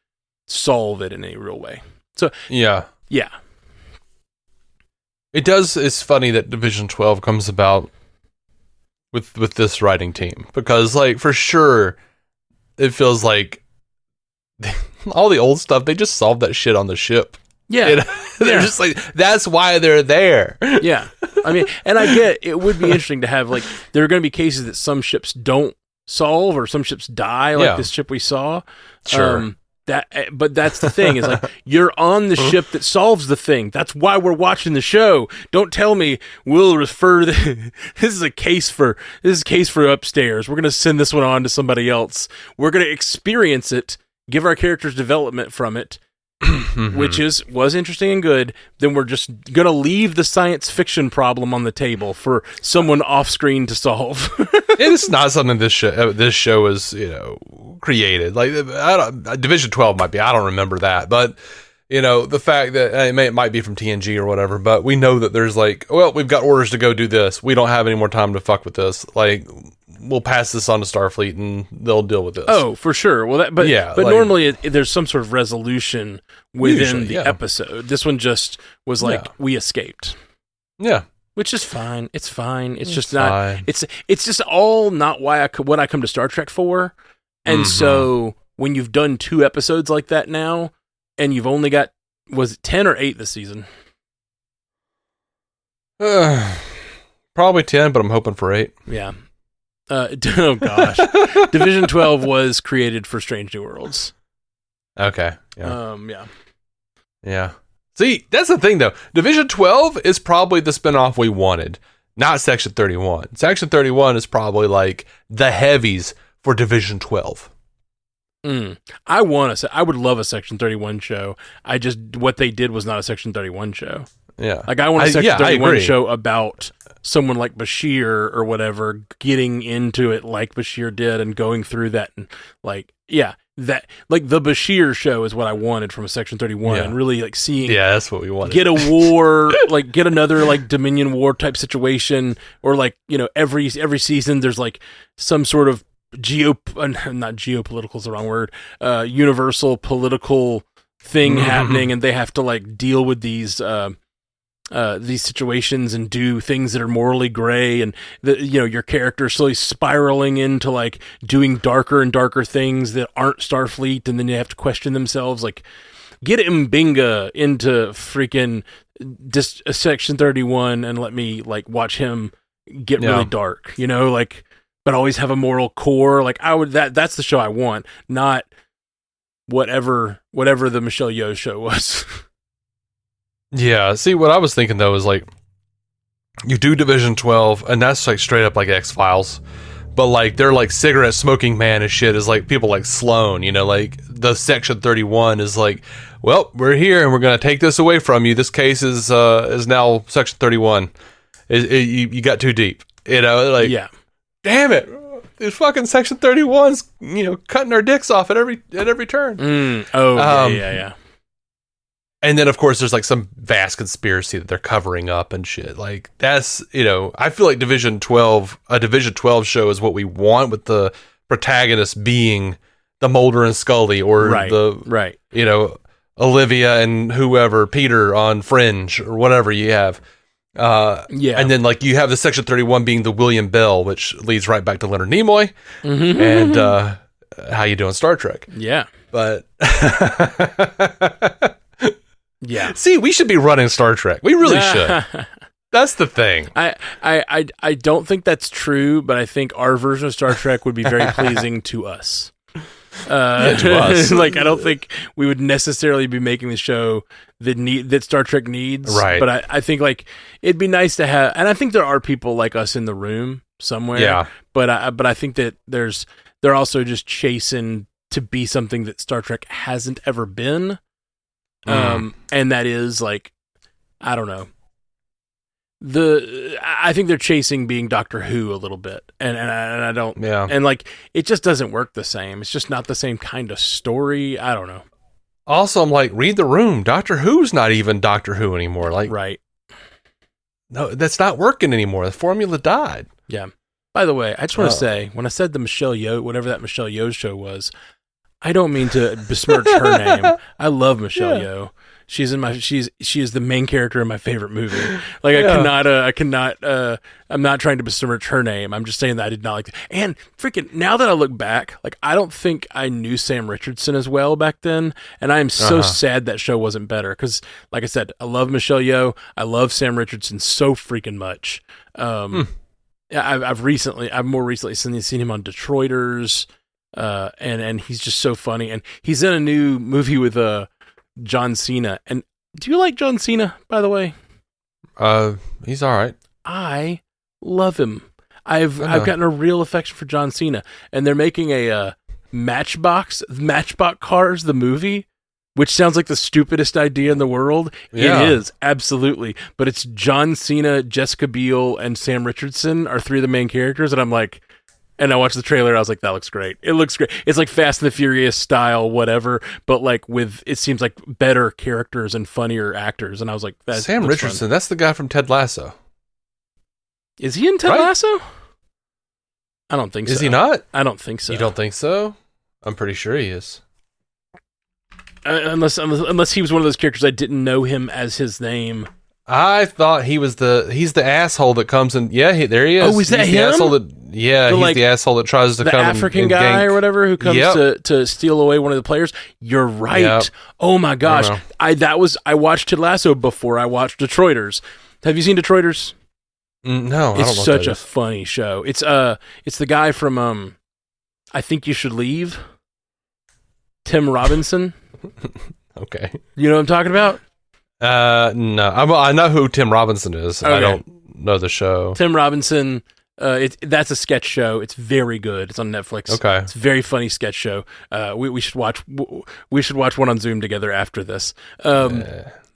solve it in any real way. So yeah. It does. It's funny that Division 12 comes about with this writing team, because like for sure it feels like all the old stuff, they just solved that shit on the ship. Yeah. They're just like, that's why they're there. Yeah. I mean, and I get it would be interesting to have like, there are going to be cases that some ships don't solve or some ships die, like this ship we saw. Sure. But that's the thing, is like, you're on the ship that solves the thing. That's why we're watching the show. Don't tell me we'll refer this is a case for upstairs. We're going to send this one on to somebody else. We're going to experience it, give our characters development from it, which was interesting and good. Then we're just going to leave the science fiction problem on the table for someone off screen to solve. It's not something this show is, created. Like Division 12 might be. I don't remember that, but the fact that it might be from TNG or whatever, but we know that there's like, well, we've got orders to go do this. We don't have any more time to fuck with this. Like, we'll pass this on to Starfleet and they'll deal with this. Oh, for sure. Well, but like, normally there's some sort of resolution within the episode. This one just was like, we escaped. Yeah. Which is fine. It's fine. It's just not. Fine. It's just all not what I come to Star Trek for. And so when you've done 2 episodes like that now, and you've only got, was it 10 or 8 this season? Probably 10, but I'm hoping for 8. Yeah. Oh gosh. Division 12 was created for Strange New Worlds. Okay. Yeah. Yeah. Yeah. See, that's the thing though. Division 12 is probably the spinoff we wanted, not Section 31. Section 31 is probably like the heavies for Division 12. I would love a Section 31 show. What they did was not a Section 31 show. Yeah. Like I want a Section 31 show about someone like Bashir or whatever getting into it like Bashir did and going through that and like, that like the Bashir show is what I wanted from a Section 31 and really like seeing that's what we wanted. Get a war, like get another like Dominion War type situation, or like, every season there's like some sort of not geopolitical is the wrong word, universal political thing happening, and they have to like deal with these situations and do things that are morally gray, and your character slowly spiraling into like doing darker and darker things that aren't Starfleet, and then they have to question themselves. Like, get Mbinga into freaking Section 31 and let me like watch him get really dark, like, but always have a moral core. Like that's the show I want, not whatever the Michelle Yeoh show was. Yeah, see, what I was thinking, though, is, like, you do Division 12, and that's, like, straight up, like, X-Files, but, like, they're, like, cigarette-smoking man and shit is, like, people like Sloane, like, the Section 31 is, like, well, we're here, and we're going to take this away from you. This case is now Section 31. You got too deep, like, damn it, these fucking Section 31s, cutting our dicks off at every turn. Yeah. And then, of course, there's, like, some vast conspiracy that they're covering up and shit. Like, that's, I feel like a Division 12 show is what we want, with the protagonist being the Mulder and Scully, or Olivia and whoever, Peter on Fringe, or whatever you have. And then, like, you have the Section 31 being the William Bell, which leads right back to Leonard Nimoy, and how you doing, Star Trek. Yeah. But... Yeah. See, we should be running Star Trek. We really should. That's the thing. I don't think that's true, but I think our version of Star Trek would be very pleasing to us. To us. Like, I don't think we would necessarily be making the show that Star Trek needs. Right. But I think like it'd be nice to have, and I think there are people like us in the room somewhere. Yeah. But I think that they're also just chasing to be something that Star Trek hasn't ever been. And that is like, I don't know. I think they're chasing being Doctor Who a little bit, and I don't, and like it just doesn't work the same. It's just not the same kind of story. I don't know. Also, I'm like, read the room. Doctor Who's not even Doctor Who anymore. Like, right? No, that's not working anymore. The formula died. Yeah. By the way, I just want to say, when I said the Michelle Yeoh, whatever that Michelle Yeoh show was, I don't mean to besmirch her name. I love Michelle Yeoh. She is the main character in my favorite movie. Like I'm not trying to besmirch her name. I'm just saying that I did not like it. And freaking, now that I look back, like I don't think I knew Sam Richardson as well back then. And I am so sad that show wasn't better. Cause like I said, I love Michelle Yeoh. I love Sam Richardson so freaking much. I've more recently seen him on Detroiters. And he's just so funny, and he's in a new movie with John Cena. And do you like John Cena, by the way? He's all right. I love him. I've gotten a real affection for John Cena, and they're making a Matchbox Cars the movie, which sounds like the stupidest idea in the world. Yeah. It is, absolutely. But it's John Cena, Jessica Biel, and Sam Richardson are 3 of the main characters, and I'm like, And I watched the trailer. I was like, that looks great. It looks great. It's like Fast and the Furious style, whatever, but like with, it seems like better characters and funnier actors. And I was like, that's Sam Richardson. That's the guy from Ted Lasso. Is he in Ted Lasso? I don't think so. Is he not? I don't think so. You don't think so? I'm pretty sure he is. Unless he was one of those characters I didn't know him as his name. I thought he's the asshole that comes in. Yeah, there he is. Oh, is that he's him? The asshole that, he's the asshole that tries to the come African and guy gank. or whatever who comes to steal away one of the players. You're right. Yep. Oh my gosh, I watched Ted Lasso before I watched Detroiters. Have you seen Detroiters? No, I don't know. It's such a funny show. It's the guy from I Think You Should Leave. Tim Robinson. Okay. You know what I'm talking about? No. I know who Tim Robinson is. Okay. I don't know the show. Tim Robinson. That's a sketch show. It's very good. It's on Netflix. Okay. It's a very funny sketch show. We should watch. We should watch one on Zoom together after this.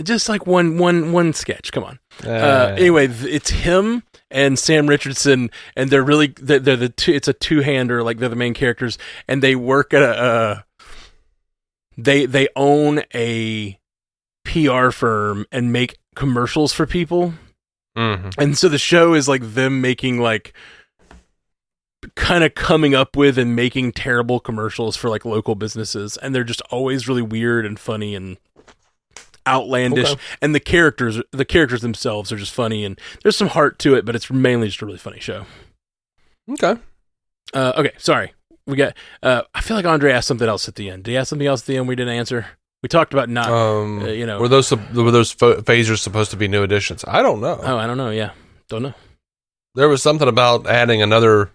Just like one sketch. Come on. Anyway, it's him and Sam Richardson, and they're the two. It's a two-hander. Like they're the main characters, and they work at a. They own a PR firm and make commercials for people. Mm-hmm. And so the show is like them making like kind of coming up with and making terrible commercials for like local businesses. And they're just always really weird and funny and outlandish. Okay. And the characters themselves are just funny, and there's some heart to it, but it's mainly just a really funny show. Okay. Okay. Sorry. We got, I feel like Andre asked something else at the end. Did he ask something else at the end we didn't answer? We talked about not, were those phasers supposed to be new additions? I don't know. Oh, I don't know. Yeah. Don't know. There was something about adding another,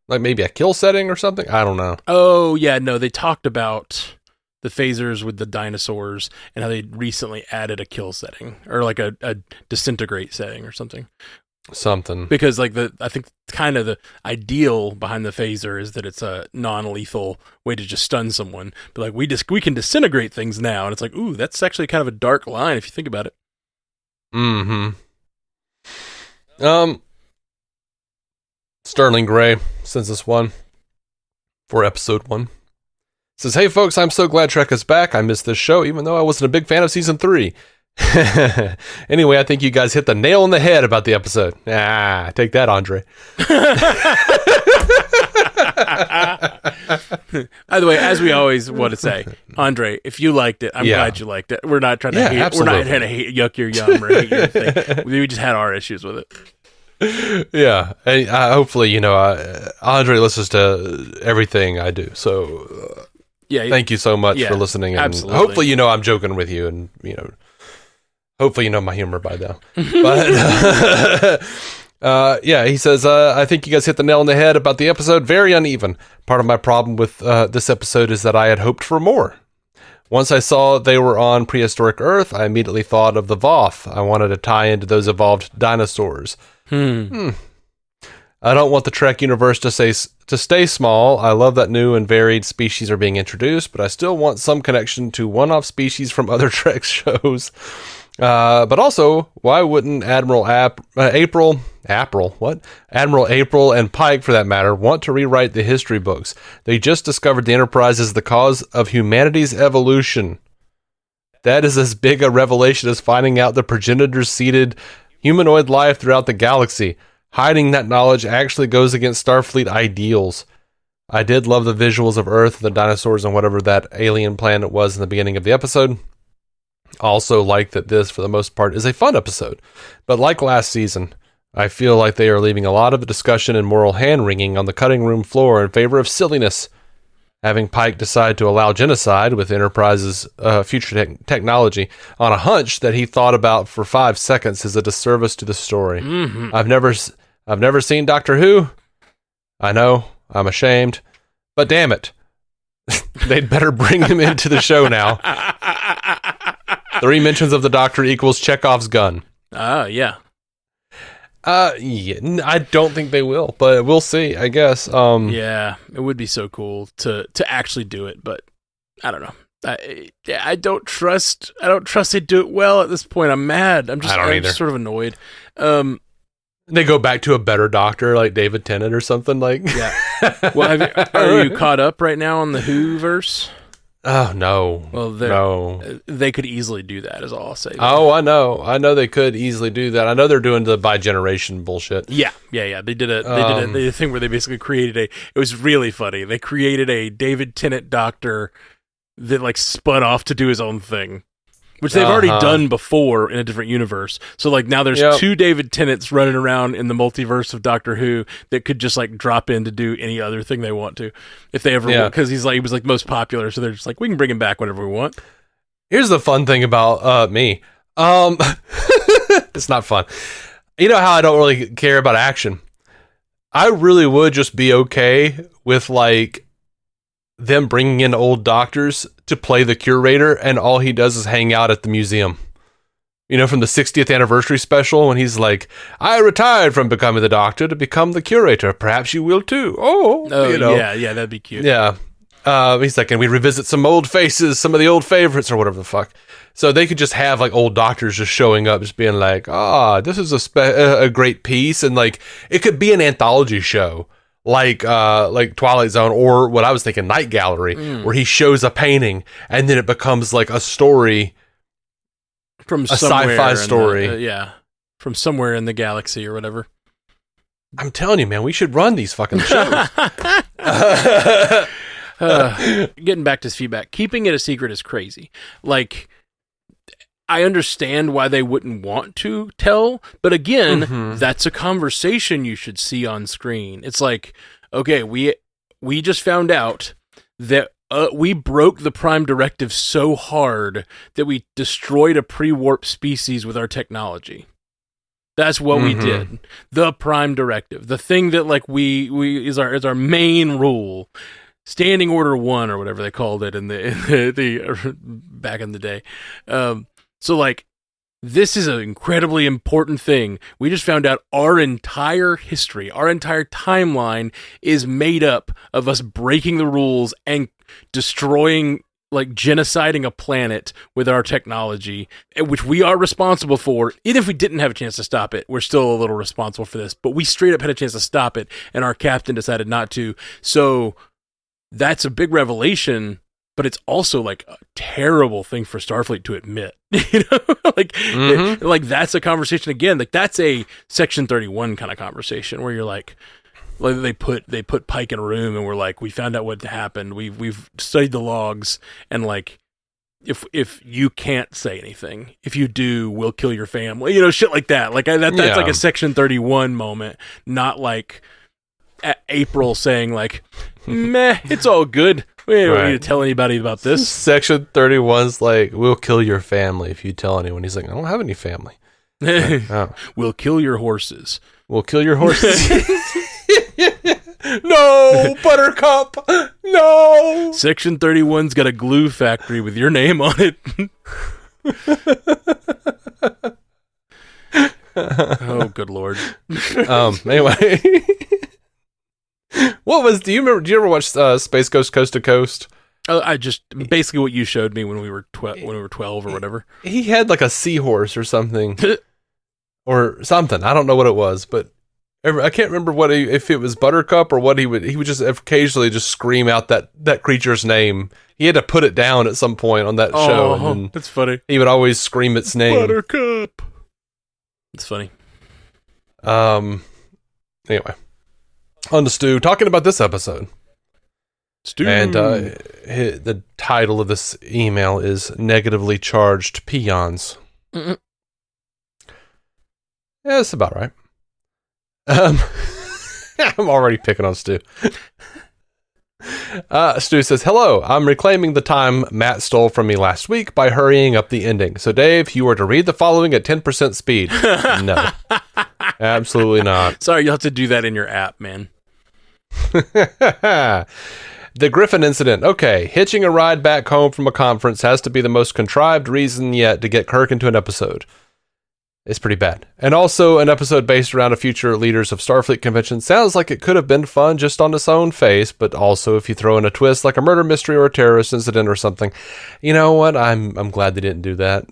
like maybe a kill setting or something. I don't know. Oh, yeah. No, they talked about the phasers with the dinosaurs and how they recently added a kill setting or like a disintegrate setting or something. Because like I think kind of the ideal behind the phaser is that it's a non-lethal way to just stun someone. But like we can disintegrate things now, and it's like, ooh, that's actually kind of a dark line if you think about it. Mm-hmm. Sterling Gray sends us one for episode 1. Says, "Hey folks, I'm so glad Trek is back. I missed this show, even though I wasn't a big fan of season 3. Anyway, I think you guys hit the nail on the head about the episode. Take that, Andre." By the way, as we always want to say, Andre, if you liked it, I'm glad you liked it. We're not trying to hate. Absolutely. We're not trying to hate, yuck your yum or hate your thing. We just had our issues with it. Yeah, and hopefully, Andre listens to everything I do. So, thank you so much for listening. And absolutely. Hopefully, I'm joking with you, and hopefully you know my humor by now. But he says, "I think you guys hit the nail on the head about the episode. Very uneven. Part of my problem with this episode is that I had hoped for more. Once I saw they were on prehistoric Earth, I immediately thought of the Voth. I wanted to tie into those evolved dinosaurs. I don't want the Trek universe to stay small. I love that new and varied species are being introduced, but I still want some connection to one-off species from other Trek shows. But also, why wouldn't Admiral April and Pike, for that matter, want to rewrite the history books? They just discovered the Enterprise is the cause of humanity's evolution. That is as big a revelation as finding out the progenitors seeded humanoid life throughout the galaxy. Hiding that knowledge actually goes against Starfleet ideals. I did love the visuals of Earth, the dinosaurs, and whatever that alien planet was in the beginning of the episode. Also like that this, for the most part, is a fun episode. But like last season, I feel like they are leaving a lot of discussion and moral hand-wringing on the cutting room floor in favor of silliness. Having Pike decide to allow genocide with Enterprise's future technology on a hunch that he thought about for 5 seconds is a disservice to the story. Mm-hmm. I've never seen Doctor Who. I know, I'm ashamed, but damn it, they'd better bring him into the show now. 3 mentions of the Doctor equals Chekhov's gun. Yeah. I don't think they will, but we'll see, I guess. Yeah, it would be so cool to actually do it, but I don't know. I don't trust they do it well at this point. I'm mad. I'm just sort of annoyed. They go back to a better Doctor, like David Tennant or something, like. Yeah. Well, are you caught up right now on the Whoverse? Oh, no. Well, no. They could easily do that, is all I'll say. Oh, I know. I know they could easily do that. I know they're doing the bi-generation bullshit. Yeah. They did a thing where they basically created it was really funny. They created a David Tennant doctor that like spun off to do his own thing, which they've already done before in a different universe. So like now there's two David Tennants running around in the multiverse of Doctor Who that could just like drop in to do any other thing they want to, if they ever want, because he was like most popular. So they're just like, we can bring him back whenever we want. Here's the fun thing about me. It's not fun. You know how I don't really care about action. I really would just be okay with like them bringing in old doctors to play the curator, and all he does is hang out at the museum. You know, from the 60th anniversary special, when he's like, I retired from becoming the doctor to become the curator. Perhaps you will too. Oh, you know. Yeah, that'd be cute. Yeah. He's like, and we revisit some old faces, some of the old favorites, or whatever the fuck. So they could just have like old doctors just showing up, just being like, this is a great piece. And like, it could be an anthology show. Like Twilight Zone, or what I was thinking, Night Gallery, where he shows a painting and then it becomes like a story from a sci-fi story. From somewhere in the galaxy or whatever. I'm telling you, man, we should run these fucking shows. Getting back to his feedback, keeping it a secret is crazy. Like, I understand why they wouldn't want to tell, but again, that's a conversation you should see on screen. It's like, okay, we just found out that we broke the Prime Directive so hard that we destroyed a pre-warp species with our technology. That's what we did. The Prime Directive, the thing that like we is our main rule. Standing Order 1 or whatever they called it in the back in the day. So, like, this is an incredibly important thing. We just found out our entire history, our entire timeline is made up of us breaking the rules and destroying, like, genociding a planet with our technology, which we are responsible for. Even if we didn't have a chance to stop it, we're still a little responsible for this. But we straight up had a chance to stop it, and our captain decided not to. So that's a big revelation. But it's also like a terrible thing for Starfleet to admit, you know, like that's a conversation again. Like that's a Section 31 kind of conversation where you're like they put Pike in a room and we're like, we found out what happened. We've studied the logs, and like if you can't say anything, if you do, we'll kill your family. You know, shit like that. Like that's like a Section 31 moment, not like April saying like, meh, it's all good. We don't need to tell anybody about this. Section 31's like, we'll kill your family if you tell anyone. He's like, I don't have any family. We'll kill your horses. We'll kill your horses. No, Buttercup. No. Section 31's got a glue factory with your name on it. Oh, good Lord. Anyway. Do you ever watch Space Ghost Coast to Coast? I just basically what you showed me when we were 12 or whatever. He had like a seahorse or something, or something. I don't know what it was, but I can't remember if it was Buttercup or what he would just occasionally just scream out that creature's name. He had to put it down at some point on that show. And that's funny. He would always scream its name. Buttercup. It's funny. Anyway. On to Stu, talking about this episode. Stu. And the title of this email is Negatively Charged Peons. Yeah, that's about right. I'm already picking on Stu. Stu says, hello, I'm reclaiming the time Matt stole from me last week by hurrying up the ending. So Dave, you were to read the following at 10% speed. No. Absolutely not. Sorry, you'll have to do that in your app, man. The Griffin incident. Okay, hitching a ride back home from a conference has to be the most contrived reason yet to get Kirk into an episode. It's pretty bad. And also, an episode based around a future leaders of Starfleet convention sounds like it could have been fun just on its own face, but also if you throw in a twist like a murder mystery or a terrorist incident or something. You know what? I'm glad they didn't do that.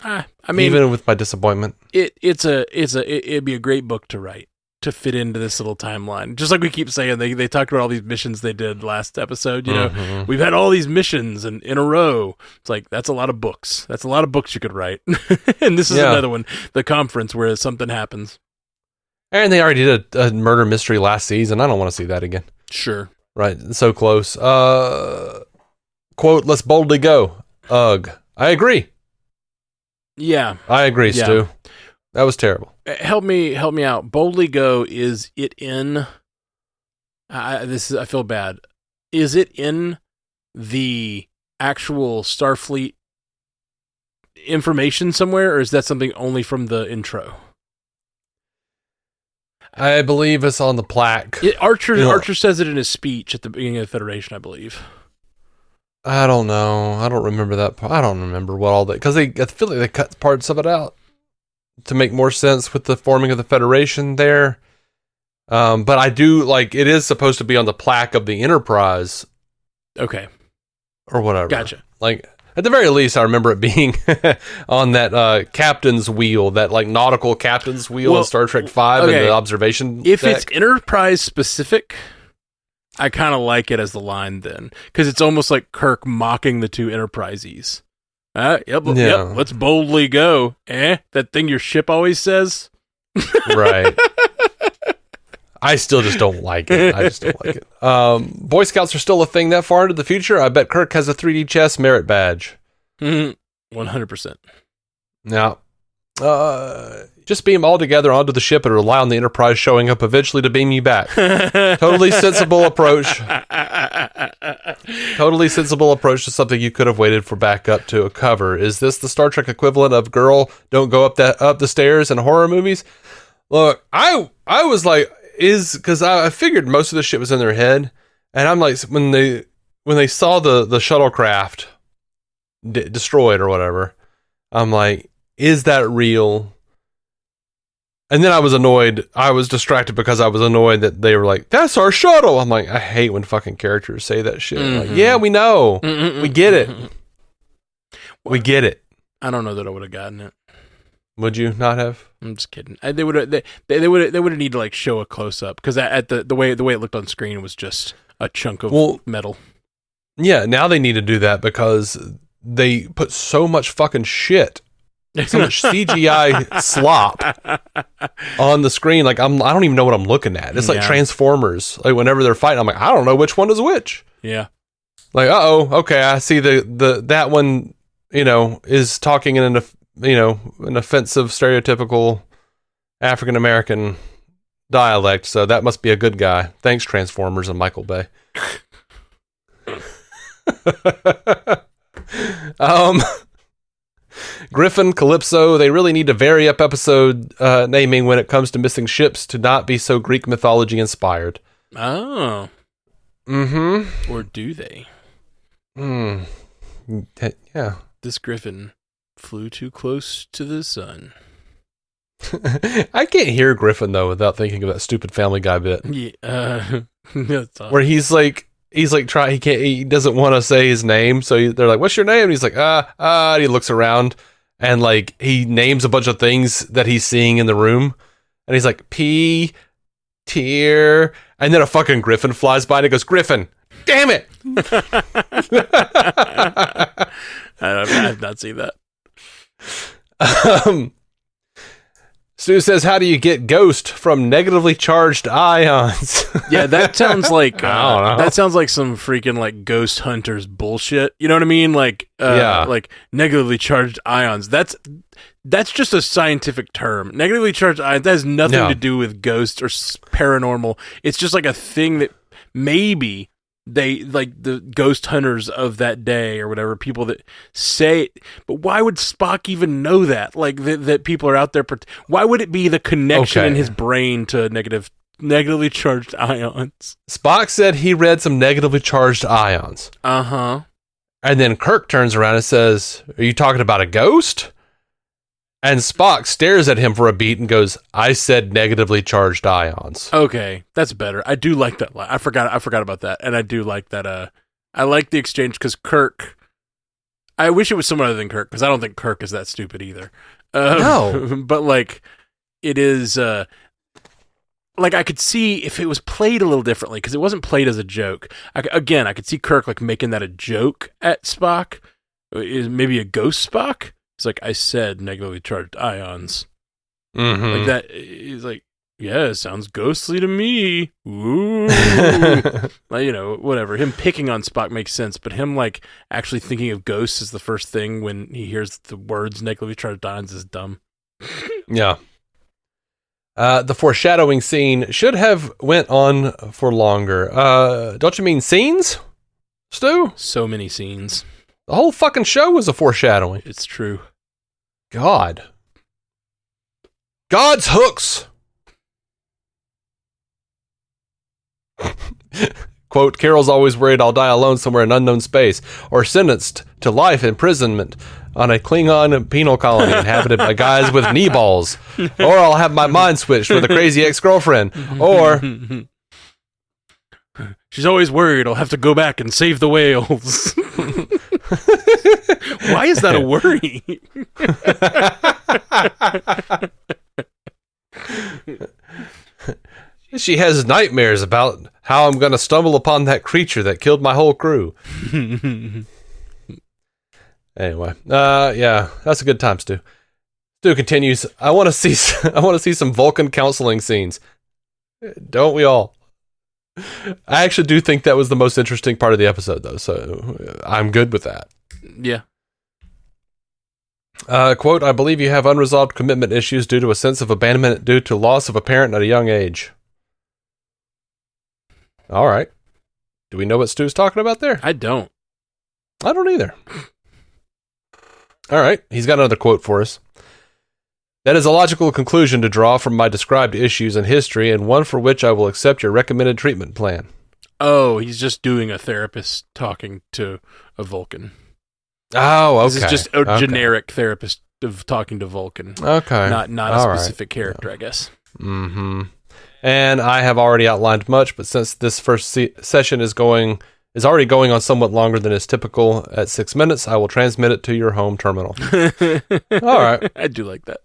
I mean, even with my disappointment, it'd be a great book to write. to fit into this little timeline. Just like we keep saying, they talked about all these missions they did last episode. You know, we've had all these missions and in a row. It's like, that's a lot of books. That's a lot of books you could write. And this is another one, the conference where something happens. And they already did a murder mystery last season. I don't want to see that again. Sure. Right. So close. Quote, let's boldly go. Ugh. I agree. Yeah. I agree, Stu. That was terrible. Help me out. Boldly go, is it in... I feel bad. Is it in the actual Starfleet information somewhere, or is that something only from the intro? I believe it's on the plaque. Archer says it in his speech at the beginning of the Federation, I believe. I don't know. I don't remember that part. I don't remember what all that... Because I feel like they cut parts of it out to make more sense with the forming of the Federation there. But I do, like, it is supposed to be on the plaque of the Enterprise. Okay. Or whatever. Gotcha. Like, at the very least, I remember it being on that captain's wheel, that, like, nautical captain's wheel in Star Trek V and the observation If deck. it's Enterprise specific, I kind of like it as the line then. Because it's almost like Kirk mocking the two Enterprises. Yep, let's boldly go. That thing your ship always says? Right. I still just don't like it. I just don't like it. Boy Scouts are still a thing that far into the future. I bet Kirk has a 3D chess merit badge. 100%. Now, just beam all together onto the ship and rely on the Enterprise showing up eventually to beam you back. Totally sensible approach. Totally sensible approach to something you could have waited for backup to a cover. Is this the Star Trek equivalent of girl, don't go up the stairs in horror movies? Look, I was like, because I figured most of the shit was in their head, and I'm like, when they saw the shuttlecraft destroyed or whatever, I'm like, is that real? And then I was annoyed. I was distracted because I was annoyed that they were like, that's our shuttle. I'm like, I hate when fucking characters say that shit. Like, yeah, we know. We get it. We get it. I don't know that I would have gotten it. Would you not have? I'm just kidding. They would have need to like show a close up, because at the way it looked on screen was just a chunk of metal. Yeah, now they need to do that because they put so much fucking shit, so much CGI slop on the screen. Like I don't even know what I'm looking at. It's like Transformers. Like whenever they're fighting, I'm like, I don't know which one is which. Yeah. Like, okay, I see that one. Is talking in an offensive, stereotypical African American dialect. So that must be a good guy. Thanks, Transformers and Michael Bay. Griffin, Calypso, they really need to vary up episode naming when it comes to missing ships to not be so Greek mythology inspired. Oh. Mm-hmm. Or do they? Yeah. This Griffin flew too close to the sun. I can't hear Griffin, though, without thinking of that stupid Family Guy bit. Yeah. Where he's like, he doesn't want to say his name, so they're like, what's your name? And he's like, and he looks around, and like, he names a bunch of things that he's seeing in the room, and he's like, P, tear, and then a fucking Griffin flies by, and he goes, Griffin, damn it! I have not seen that. Stu says, how do you get ghost from negatively charged ions? Yeah, that sounds like I don't know. That sounds like some freaking like ghost hunters bullshit. You know what I mean? Like like negatively charged ions. That's just a scientific term. Negatively charged ions, that has nothing to do with ghosts or paranormal. It's just like a thing that maybe they, like the ghost hunters of that day or whatever, people that say, but why would Spock even know that? Like that people are out there. Why would it be the connection in his brain to negatively charged ions? Spock said he read some negatively charged ions. Uh-huh. And then Kirk turns around and says, are you talking about a ghost? And Spock stares at him for a beat and goes, I said negatively charged ions. Okay, that's better. I do like that line. I forgot about that. And I do like that. I like the exchange because Kirk, I wish it was someone other than Kirk, because I don't think Kirk is that stupid either. No. But like, it is, like I could see if it was played a little differently, because it wasn't played as a joke. I could see Kirk like making that a joke at Spock. Is maybe a ghost Spock. It's like, I said negatively charged ions. Like that. He's like, yeah, it sounds ghostly to me. Ooh. Like, you know, whatever. Him picking on Spock makes sense, but him like actually thinking of ghosts as the first thing when he hears the words negatively charged ions is dumb. Yeah. The foreshadowing scene should have went on for longer. Don't you mean scenes, Stu? So many scenes. The whole fucking show was a foreshadowing. It's true. God's hooks. Quote, Carol's always worried I'll die alone somewhere in unknown space, or sentenced to life imprisonment on a Klingon penal colony inhabited by guys with knee balls. Or I'll have my mind switched with a crazy ex-girlfriend. Or... She's always worried I'll have to go back and save the whales. Why is that a worry? She has nightmares about how I'm going to stumble upon that creature that killed my whole crew. Anyway, yeah, that's a good time, Stu. Stu continues, I want to see some Vulcan counseling scenes. Don't we all? I actually do think that was the most interesting part of the episode, though, so I'm good with that. Yeah. Quote, I believe you have unresolved commitment issues due to a sense of abandonment due to loss of a parent at a young age. All right. Do we know what Stu's talking about there? I don't either. All right. He's got another quote for us. That is a logical conclusion to draw from my described issues and history, and one for which I will accept your recommended treatment plan. Oh, he's just doing a therapist talking to a Vulcan. Oh, okay. This is just a generic therapist of talking to Vulcan. Okay. Not a specific character, I guess. Mm-hmm. And I have already outlined much, but since this first session is already going on somewhat longer than is typical at 6 minutes, I will transmit it to your home terminal. All right. I do like that.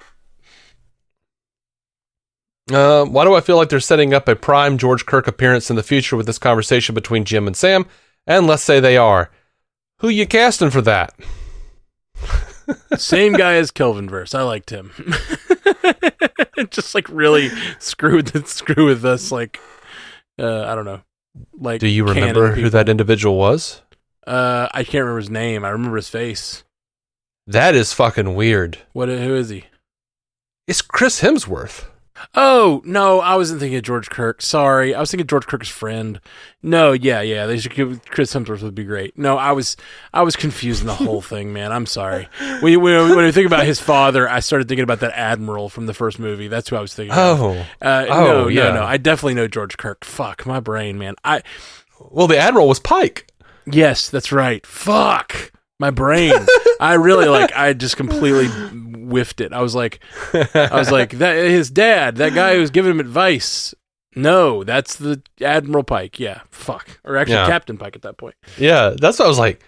Why do I feel like they're setting up a prime George Kirk appearance in the future with this conversation between Jim and Sam? And let's say they are. Who you casting for that? Same guy as Kelvinverse. I liked him. Just like really screw with us. Like, I don't know. Like, do you remember who that individual was? I can't remember his name. I remember his face. That is fucking weird. Who is he? It's Chris Hemsworth. Oh, no, I wasn't thinking of George Kirk. Sorry. I was thinking George Kirk's friend. No, yeah. They should give Chris Hemsworth would be great. No, I was confusing the whole thing, man. I'm sorry. When you think about his father, I started thinking about that admiral from the first movie. That's who I was thinking of. No. I definitely know George Kirk. Fuck, my brain, man. Well, the admiral was Pike. Yes, that's right. Fuck. My brain. I just completely whiffed it. I was like, that his dad, that guy who's giving him advice. No, that's the Admiral Pike. Yeah, fuck. Or actually Captain Pike at that point. Yeah, that's what I was like.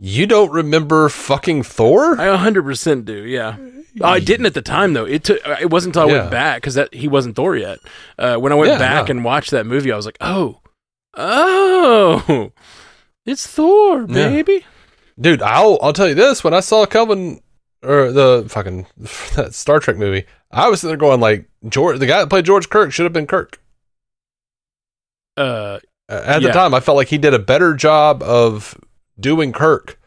You don't remember fucking Thor? I 100% do, yeah. I didn't at the time, though. It wasn't until I went back, because he wasn't Thor yet. When I went back and watched that movie, I was like, oh, it's Thor, baby. Yeah. Dude, I'll tell you this. When I saw Kelvin, or that Star Trek movie, I was sitting there going like, the guy that played George Kirk should have been Kirk. At the time, I felt like he did a better job of doing Kirk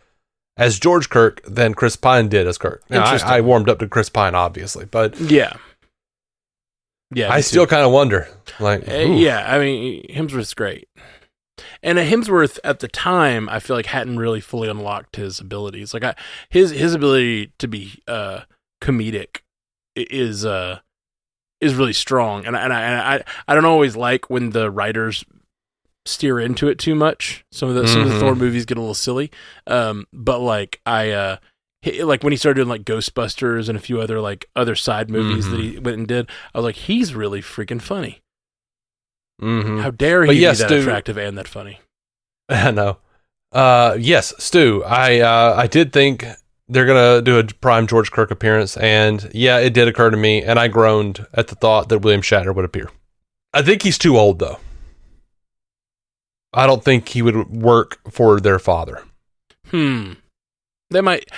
as George Kirk than Chris Pine did as Kirk. Now, I warmed up to Chris Pine, obviously, but yeah, I still kind of wonder. Like, I mean, Hemsworth's great. And Hemsworth at the time, I feel like hadn't really fully unlocked his abilities. Like his ability to be comedic is really strong. And I don't always like when the writers steer into it too much. Some of the Thor movies get a little silly. But like like when he started doing like Ghostbusters and a few other side movies that he went and did, I was like, he's really freaking funny. Mm-hmm. How dare he be that attractive and that funny? I know. Yes, Stu, I did think they're going to do a prime George Kirk appearance, and yeah, it did occur to me, and I groaned at the thought that William Shatner would appear. I think he's too old, though. I don't think he would work for their father. They might,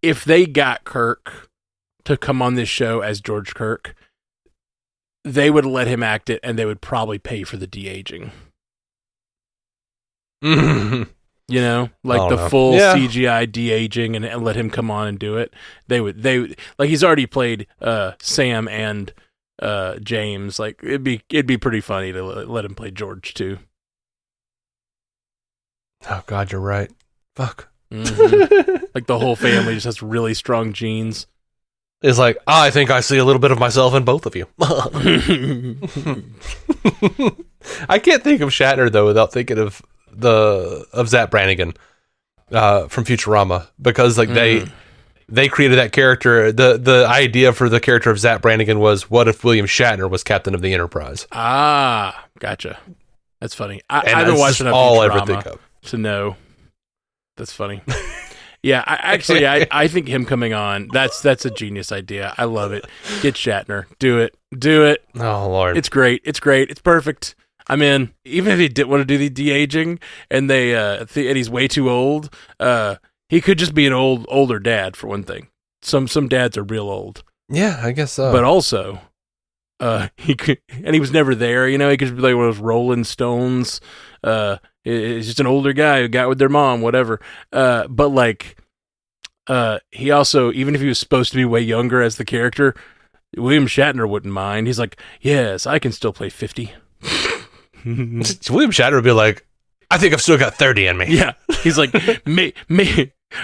if they got Kirk to come on this show as George Kirk, they would let him act it, and they would probably pay for the de-aging. You know, like the full CGI de-aging, and let him come on and do it. They would like, he's already played Sam and James. Like, it'd be pretty funny to let him play George too. Oh God, you're right. Fuck. Like, the whole family just has really strong genes. It's like, I think I see a little bit of myself in both of you. I can't think of Shatner though without thinking of Zach Brannigan from Futurama, because like they created that character. The idea for the character of Zach Brannigan was, what if William Shatner was captain of the Enterprise? Ah, gotcha. That's funny. I haven't watched enough Futurama to know. That's funny. Yeah, I think him coming on, that's a genius idea. I love it. Get Shatner. Do it. Oh, Lord. It's great. It's perfect. I'm in. Even if he didn't want to do the de-aging, and and he's way too old, he could just be an older dad, for one thing. Some dads are real old. Yeah, I guess so. But also, he could, and he was never there. You know, he could be like one of those Rolling Stones. He's just an older guy who got with their mom, whatever. But like, he also, even if he was supposed to be way younger as the character, William Shatner wouldn't mind. He's like, yes, I can still play 50. William Shatner would be like, I think I've still got 30 in me. Yeah. He's like,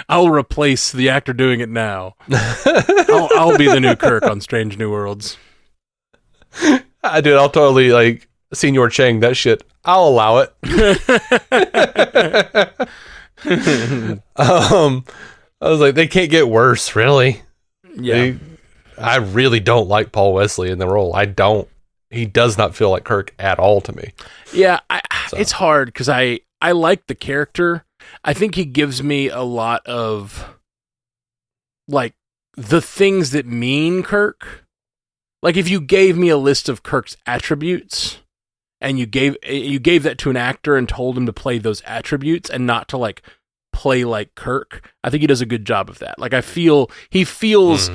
I'll replace the actor doing it now. I'll be the new Kirk on Strange New Worlds. Dude, I'll totally, like, Senior Chang that shit. I'll allow it. I was like, they can't get worse, really. Yeah. I really don't like Paul Wesley in the role. I don't. He does not feel like Kirk at all to me. Yeah, it's hard because I like the character. I think he gives me a lot of, like, the things that mean Kirk. Like, if you gave me a list of Kirk's attributes, and you gave that to an actor and told him to play those attributes and not to, like, play like Kirk, I think he does a good job of that. Like, he feels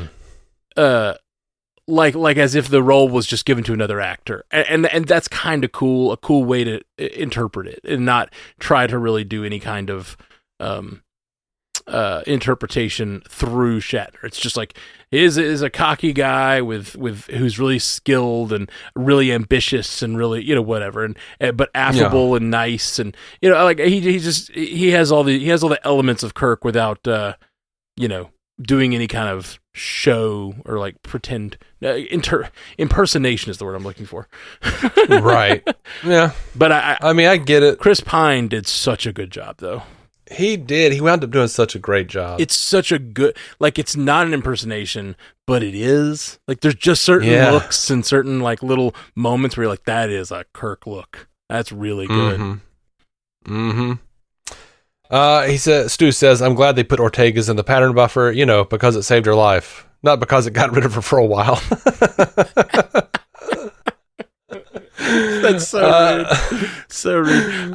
like as if the role was just given to another actor, and that's kind of cool. A cool way to interpret it, and not try to really do any kind of interpretation through Shatner. It's just like, is a cocky guy with who's really skilled and really ambitious and really, you know, whatever, and but affable and nice, and, you know, like, he has all the elements of Kirk without you know, doing any kind of show or, like, pretend. Impersonation is the word I'm looking for. Right. Yeah. But I mean, I get it. Chris Pine did such a good job, though. He did. He wound up doing such a great job. It's such a good, like, it's not an impersonation, but it is. Like, there's just certain looks and certain, like, little moments where you're like, that is a Kirk look. That's really good. Stu says, I'm glad they put Ortega's in the pattern buffer, you know, because it saved her life. Not because it got rid of her for a while. That's so rude. So rude.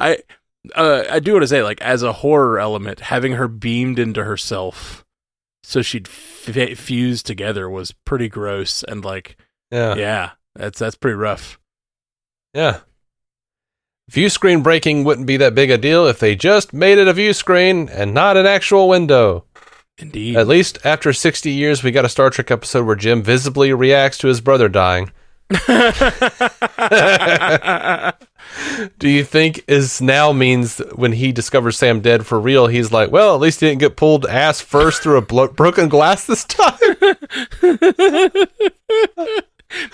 I do want to say, like, as a horror element, having her beamed into herself so she'd fuse together was pretty gross, and, like, yeah, that's pretty rough. Yeah. View screen breaking wouldn't be that big a deal if they just made it a view screen and not an actual window. Indeed. At least after 60 years, we got a Star Trek episode where Jim visibly reacts to his brother dying. Do you think is now means when he discovers Sam dead for real, he's like, well, at least he didn't get pulled ass first through a broken glass this time?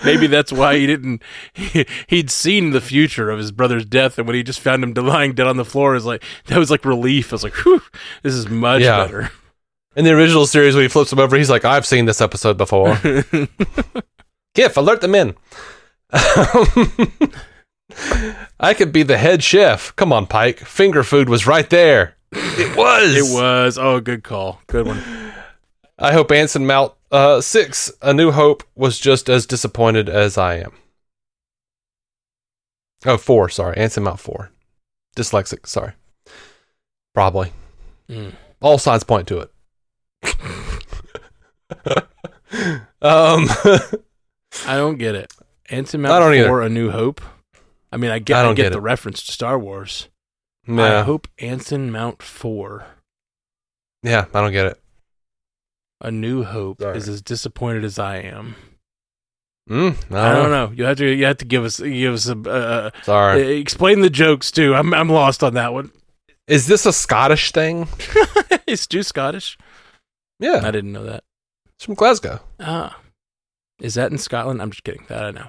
Maybe that's why he'd seen the future of his brother's death, and when he just found him lying dead on the floor, that was like relief. I was like, whew, this is much better. In the original series, when he flips him over, he's like, I've seen this episode before. Gif, alert them in. I could be the head chef. Come on, Pike. Finger food was right there. It was. It was. Oh, good call. Good one. I hope Anson Mount 6, A New Hope, was just as disappointed as I am. Oh, 4, sorry. Anson Mount 4. Dyslexic, sorry. Probably. All signs point to it. I don't get it. Anson Mount 4, either. A New Hope? I mean, I get the reference to Star Wars. Yeah. I hope Anson Mount 4. Yeah, I don't get it. A New Hope is as disappointed as I am. I don't know. You have to give us a sorry. Explain the jokes too. I'm lost on that one. Is this a Scottish thing? Is Stu Scottish? Yeah, I didn't know that. It's from Glasgow. Ah, is that in Scotland? I'm just kidding. That I know.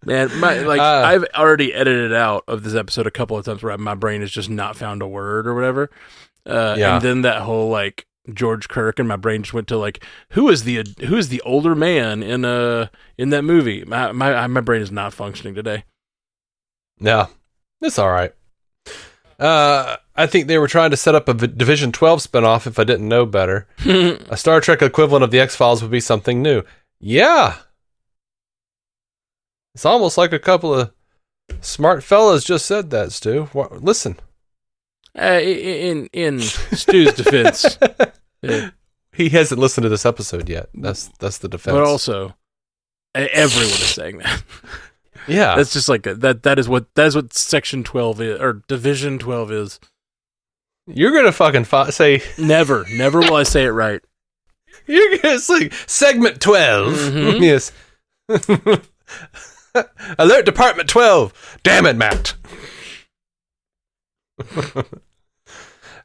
Man, I've already edited out of this episode a couple of times where my brain has just not found a word or whatever. And then that whole George Kirk, and my brain just went to who is the older man in that movie? My brain is not functioning today. Yeah, it's all right. I think they were trying to set up a Division 12 spinoff. If I didn't know better, a Star Trek equivalent of the X-Files would be something new. Yeah, it's almost like a couple of smart fellas just said that, Stu. Listen. In Stu's defense, he hasn't listened to this episode yet. That's the defense. But also, everyone is saying that. Yeah, that's just that is what Section 12 is, or Division 12 is. You're gonna fucking say never will I say it right. It's like Segment 12. Mm-hmm. Yes. Alert Department 12. Damn it, Matt.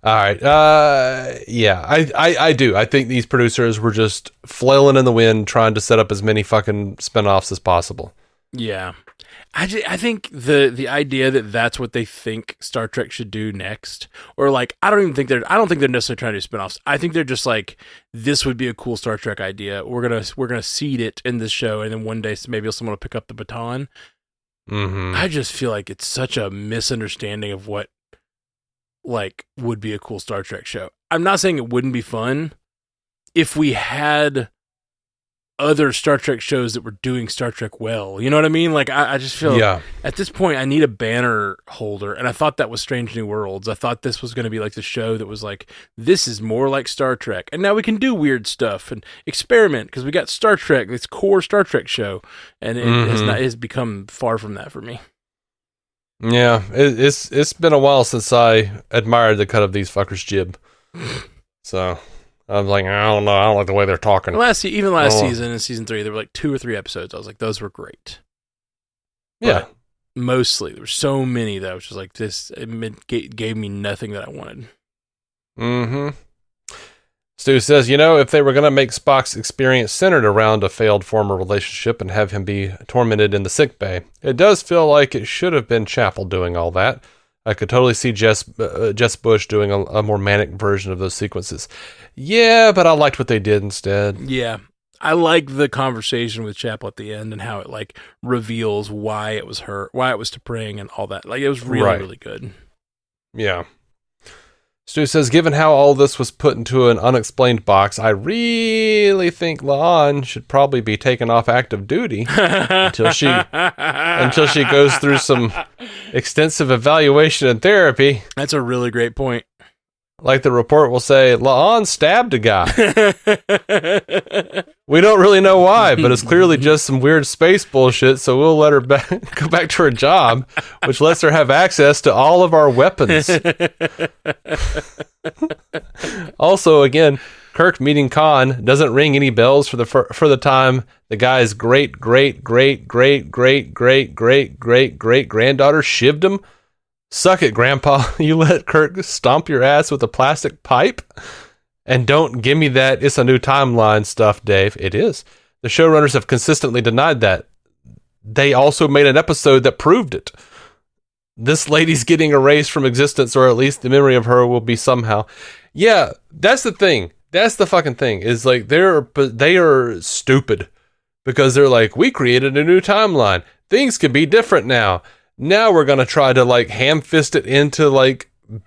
All right. Yeah, I do. I think these producers were just flailing in the wind trying to set up as many fucking spinoffs as possible. Yeah. I think the idea that that's what they think Star Trek should do next, or I don't think they're necessarily trying to do spinoffs. I think they're just this would be a cool Star Trek idea. We're gonna seed it in this show, and then one day maybe someone will pick up the baton. Mm-hmm. I just feel like it's such a misunderstanding of what would be a cool Star Trek show. I'm not saying it wouldn't be fun if we had other Star Trek shows that were doing Star Trek well. You know what I mean? I just feel at this point I need a banner holder, and I thought that was Strange New Worlds. I thought this was going to be the show that was this is more like Star Trek, and now we can do weird stuff and experiment because we got Star Trek, this core Star Trek show, and it has become far from that for me. Yeah, it's been a while since I admired the cut of these fuckers' jib. So I was I don't know. I don't like the way they're talking. Last season, in season 3, there were 2 or 3 episodes. I was those were great. Yeah. But mostly, there were so many that I was just this. It gave me nothing that I wanted. Mm-hmm. Stu says, if they were going to make Spock's experience centered around a failed former relationship and have him be tormented in the sickbay, it does feel like it should have been Chapel doing all that. I could totally see Jess Bush doing a more manic version of those sequences. Yeah, but I liked what they did instead. Yeah. I like the conversation with Chapel at the end and how it reveals why it was her, why it was T'Pring and all that. It was really, really good. Yeah. Stu says, given how all this was put into an unexplained box, I really think La'an should probably be taken off active duty until she goes through some extensive evaluation and therapy. That's a really great point. Like the report will say, La'an stabbed a guy. We don't really know why, but it's clearly just some weird space bullshit, so we'll let her go back to her job, which lets her have access to all of our weapons. Also, again, Kirk meeting Khan doesn't ring any bells for the time the guy's great granddaughter shivved him. Suck it, Grandpa. You let Kirk stomp your ass with a plastic pipe? And don't give me that it's a new timeline stuff, Dave. It is. The showrunners have consistently denied that. They also made an episode that proved it. This lady's getting erased from existence, or at least the memory of her will be somehow. Yeah, that's the thing. That's the fucking thing. Is they are stupid. Because they're we created a new timeline. Things can be different now. Now we're going to try to ham-fist it into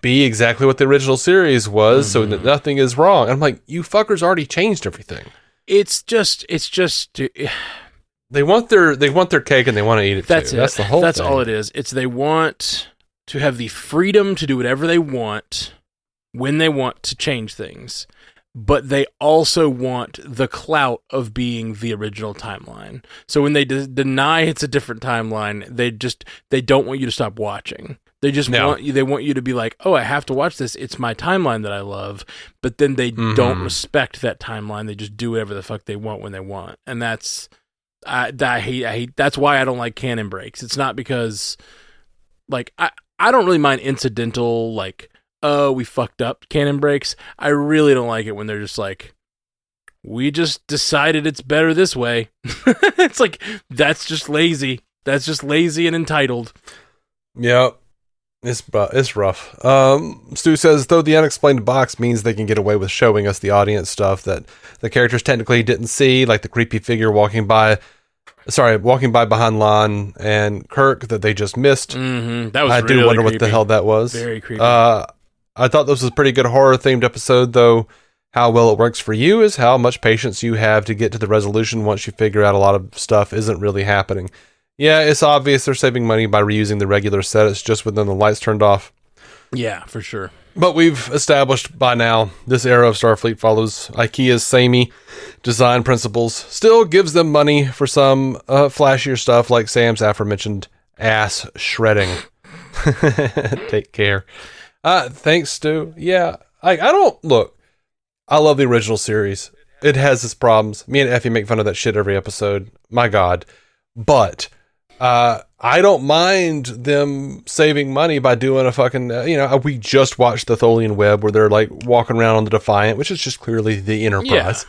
be exactly what the original series was, so that nothing is wrong. I'm you fuckers already changed everything. It's just They want their cake and they want to eat it. That's too. it. That's the whole. That's thing. all it is. It's they want to have the freedom to do whatever they want when they want to change things, but they also want the clout of being the original timeline. So when they deny it's a different timeline, they don't want you to stop watching. They just want you to be like, oh, I have to watch this. It's my timeline that I love. But then they don't respect that timeline. They just do whatever the fuck they want when they want. And that's, I hate, that's why I don't like canon breaks. It's not because, like, I don't really mind incidental, like, oh, we fucked up canon breaks. I really don't like it when they're just like, we just decided it's better this way. It's like, that's just lazy. That's just lazy and entitled. Yep. It's rough. Stu says, though the unexplained box means they can get away with showing us the audience stuff that the characters technically didn't see, like the creepy figure walking by behind Lon and Kirk that they just missed. Mm-hmm. That was I really do wonder creepy. what the hell that was. Very creepy. I thought this was a pretty good horror-themed episode, though how well it works for you is how much patience you have to get to the resolution once you figure out a lot of stuff isn't really happening. Yeah, it's obvious they're saving money by reusing the regular set. It's just when the lights turned off. Yeah, for sure. But we've established by now this era of Starfleet follows IKEA's samey design principles. Still gives them money for some flashier stuff like Sam's aforementioned ass shredding. Take care. Thanks, Stu. Yeah, I don't look. I love the original series. It has its problems. Me and Effie make fun of that shit every episode. My God. But I don't mind them saving money by doing a fucking, we just watched the Tholian Web where they're like walking around on the Defiant, which is just clearly the Enterprise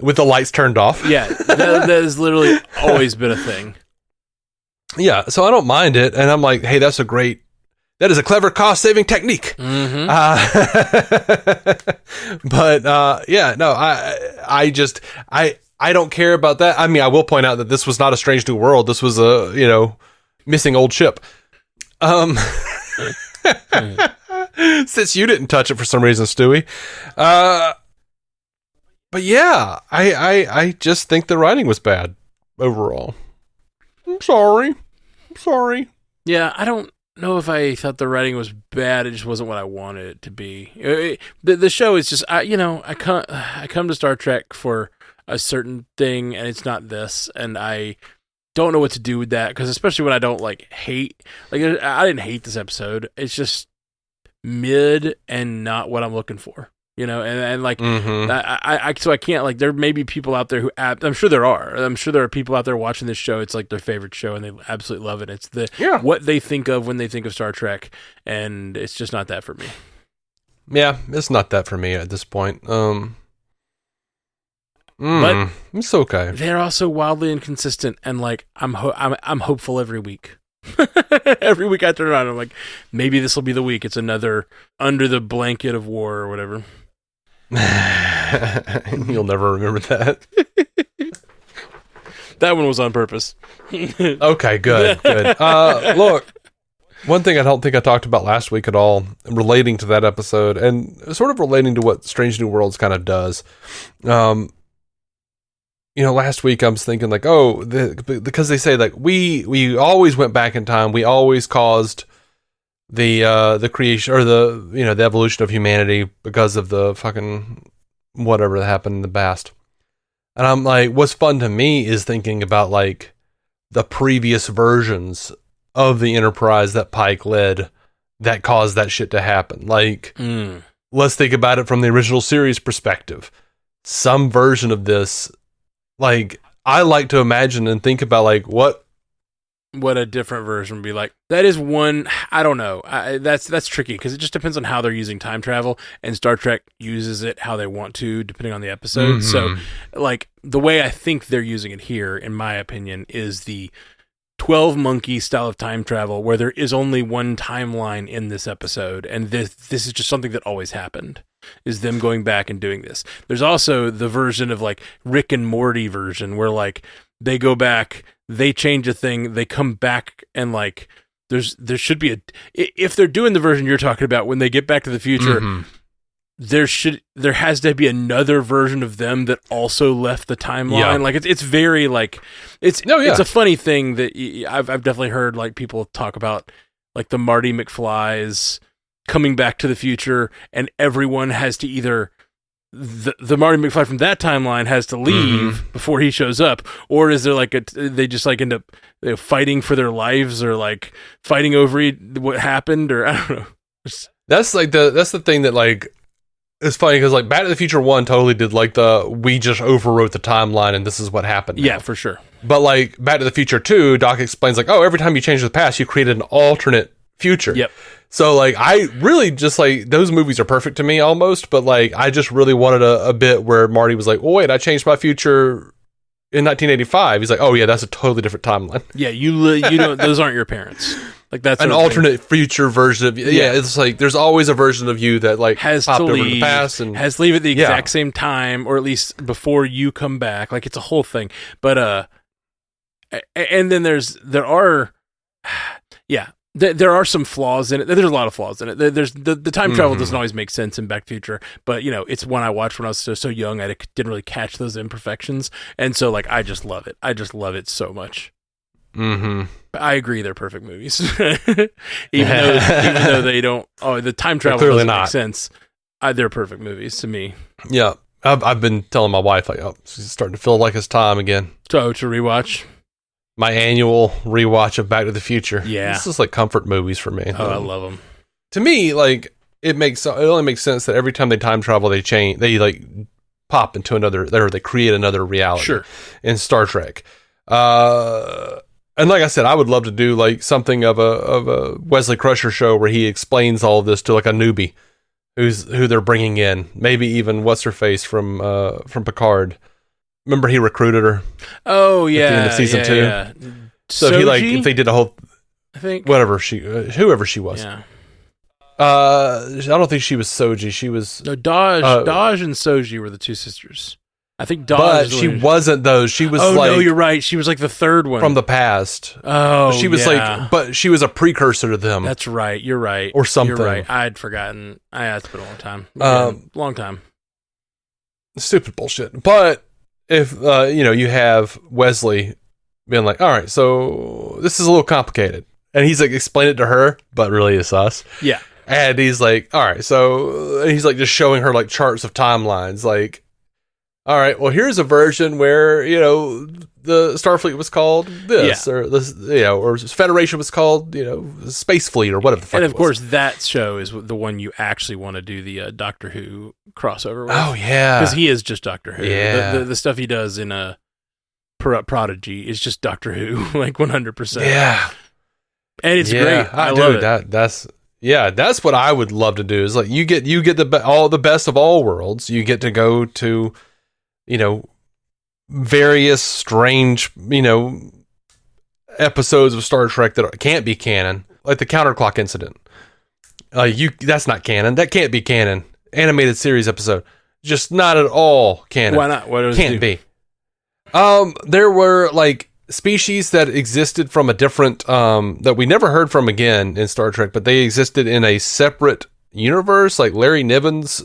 with the lights turned off. Yeah, that has literally always been a thing. Yeah, so I don't mind it. And I'm like, hey, that is a clever cost-saving technique. Mm-hmm. I don't care about that. I mean, I will point out that this was not a Strange New World. This was a, missing old ship. Since you didn't touch it for some reason, Stewie. But yeah, I just think the writing was bad overall. I'm sorry. Yeah, I don't know if I thought the writing was bad. It just wasn't what I wanted it to be. The show is just, I come to Star Trek for a certain thing, and it's not this, and I don't know what to do with that, because especially when I don't hate, I didn't hate this episode. It's just mid and not what I'm looking for, and so I can't, there may be people out there who I'm sure there are people out there watching this show. It's like their favorite show and they absolutely love it. It's what they think of when they think of Star Trek, and it's just not that for me. Yeah, it's not that for me at this point. But it's okay. They're also wildly inconsistent, and I'm hopeful every week. Every week I turn around, I'm like, maybe this will be the week. It's another Under the Blanket of War or whatever. You'll never remember that. That one was on purpose. Okay, good. Look, one thing I don't think I talked about last week at all, relating to that episode, and sort of relating to what Strange New Worlds kind of does. Last week I was thinking because they say we always went back in time, we always caused the creation or the evolution of humanity because of the fucking whatever that happened in the past. And I'm like, what's fun to me is thinking about the previous versions of the Enterprise that Pike led that caused that shit to happen. Let's think about it from the original series perspective. Some version of this, I like to imagine and think about what a different version would be like. That is one, I don't know. That's tricky because it just depends on how they're using time travel, and Star Trek uses it how they want to, depending on the episode. So, the way I think they're using it here, in my opinion, is the 12 Monkey style of time travel, where there is only one timeline in this episode, and this is just something that always happened, is them going back and doing this. There's also the version of Rick and Morty version, where they go back, they change a thing, they come back, and there should be if they're doing the version you're talking about, when they get back to the future, there has to be another version of them that also left the timeline. Yeah. Like it's very like it's a funny thing that I've definitely heard like people talk about like the Marty McFlys coming back to the future, and everyone has to either the Marty McFly from that timeline has to leave before he shows up, or is there like they just like end up fighting for their lives, or like fighting over what happened, or I don't know. That's the thing that like it's funny because like Back to the Future 1 totally did like we just overwrote the timeline and this is what happened now. Yeah, for sure. But like Back to the Future 2, Doc explains like, oh, every time you change the past, you created an alternate future. Yep. So like I really just like those movies are perfect to me almost, but like I just really wanted a bit where Marty was like, well, wait, I changed my future in 1985. He's like, oh yeah, that's a totally different timeline. Yeah, you don't, those aren't your parents. Like that's an alternate future version of yeah. It's like there's always a version of you that like has popped to over leave, to the past and has to leave at the exact same time, or at least before you come back. Like it's a whole thing. But and then there are some flaws in it. There's a lot of flaws in it. There's the time travel doesn't always make sense in Back to the Future, but you know it's one I watched when I was so young. I didn't really catch those imperfections, and so like I just love it. I just love it so much. Mm-hmm. I agree, they're perfect movies, even though they don't. Oh, the time travel doesn't make sense. They're perfect movies to me. Yeah, I've been telling my wife like, oh, she's starting to feel like it's time again. So to rewatch. My annual rewatch of Back to the Future. Yeah, this is like comfort movies for me. Oh, I love them. To me, like it only makes sense that every time they time travel, they like pop into another, or they create another reality. Sure. In Star Trek, and like I said, I would love to do like something of a Wesley Crusher show where he explains all of this to like a newbie who they're bringing in. Maybe even what's her face from Picard. Remember he recruited her? Oh yeah, at the end of season 2. Yeah. So he like if they did a whole, I think whoever she was. Yeah. I don't think she was Soji. She was Daj and Soji were the two sisters. I think Daj. But she wasn't those. She was no, you're right. She was like the third one from the past. Oh, she was but she was a precursor to them. That's right. You're right. Or something. You're right. I'd forgotten. It's been a long time. Long time. Stupid bullshit. But if you have Wesley being like, all right, so this is a little complicated, and he's like explain it to her, but really it's us. Yeah. And he's like, all right, so he's like just showing her like charts of timelines, like. All right, well, here's a version where, the Starfleet was called this, or this, or Federation was called, Space Fleet, or whatever the fuck. And of course, that show is the one you actually want to do the Doctor Who crossover with. Oh, yeah. Because he is just Doctor Who. Yeah. The stuff he does in Prodigy is just Doctor Who, like 100%. Yeah. And it's great. I love it. That's what I would love to do, is like you get all the best of all worlds. You get to go to various strange, episodes of Star Trek that can't be canon, like the counterclock incident. That's not canon. That can't be canon. Animated series episode, just not at all canon. Why not? What can't be? There were like species that existed from a different, that we never heard from again in Star Trek, but they existed in a separate universe, like Larry Niven's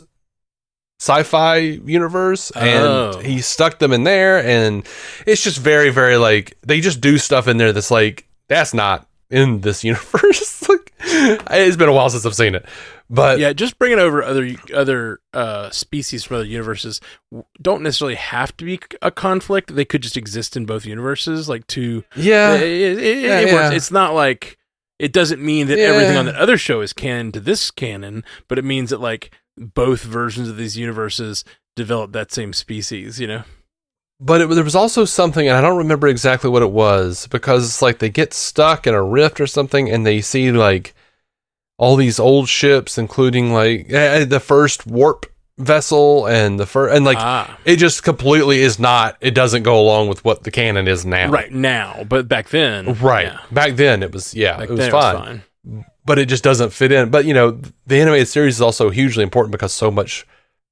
sci-fi universe, and he stuck them in there, and it's just very, very like they just do stuff in there that's like that's not in this universe. Like, it's been a while since I've seen it, but yeah, just bringing over other species from other universes don't necessarily have to be a conflict. They could just exist in both universes, like two. Yeah, it works. It's not like it doesn't mean that everything on that other show is canon to this canon, but it means that like both versions of these universes develop that same species, But there was also something, and I don't remember exactly what it was, because it's like they get stuck in a rift or something, and they see like all these old ships, including like the first warp vessel and it just completely is not. It doesn't go along with what the canon is now. Right now, but back then, back then it was it was fine. But it just doesn't fit in. But, the animated series is also hugely important because so much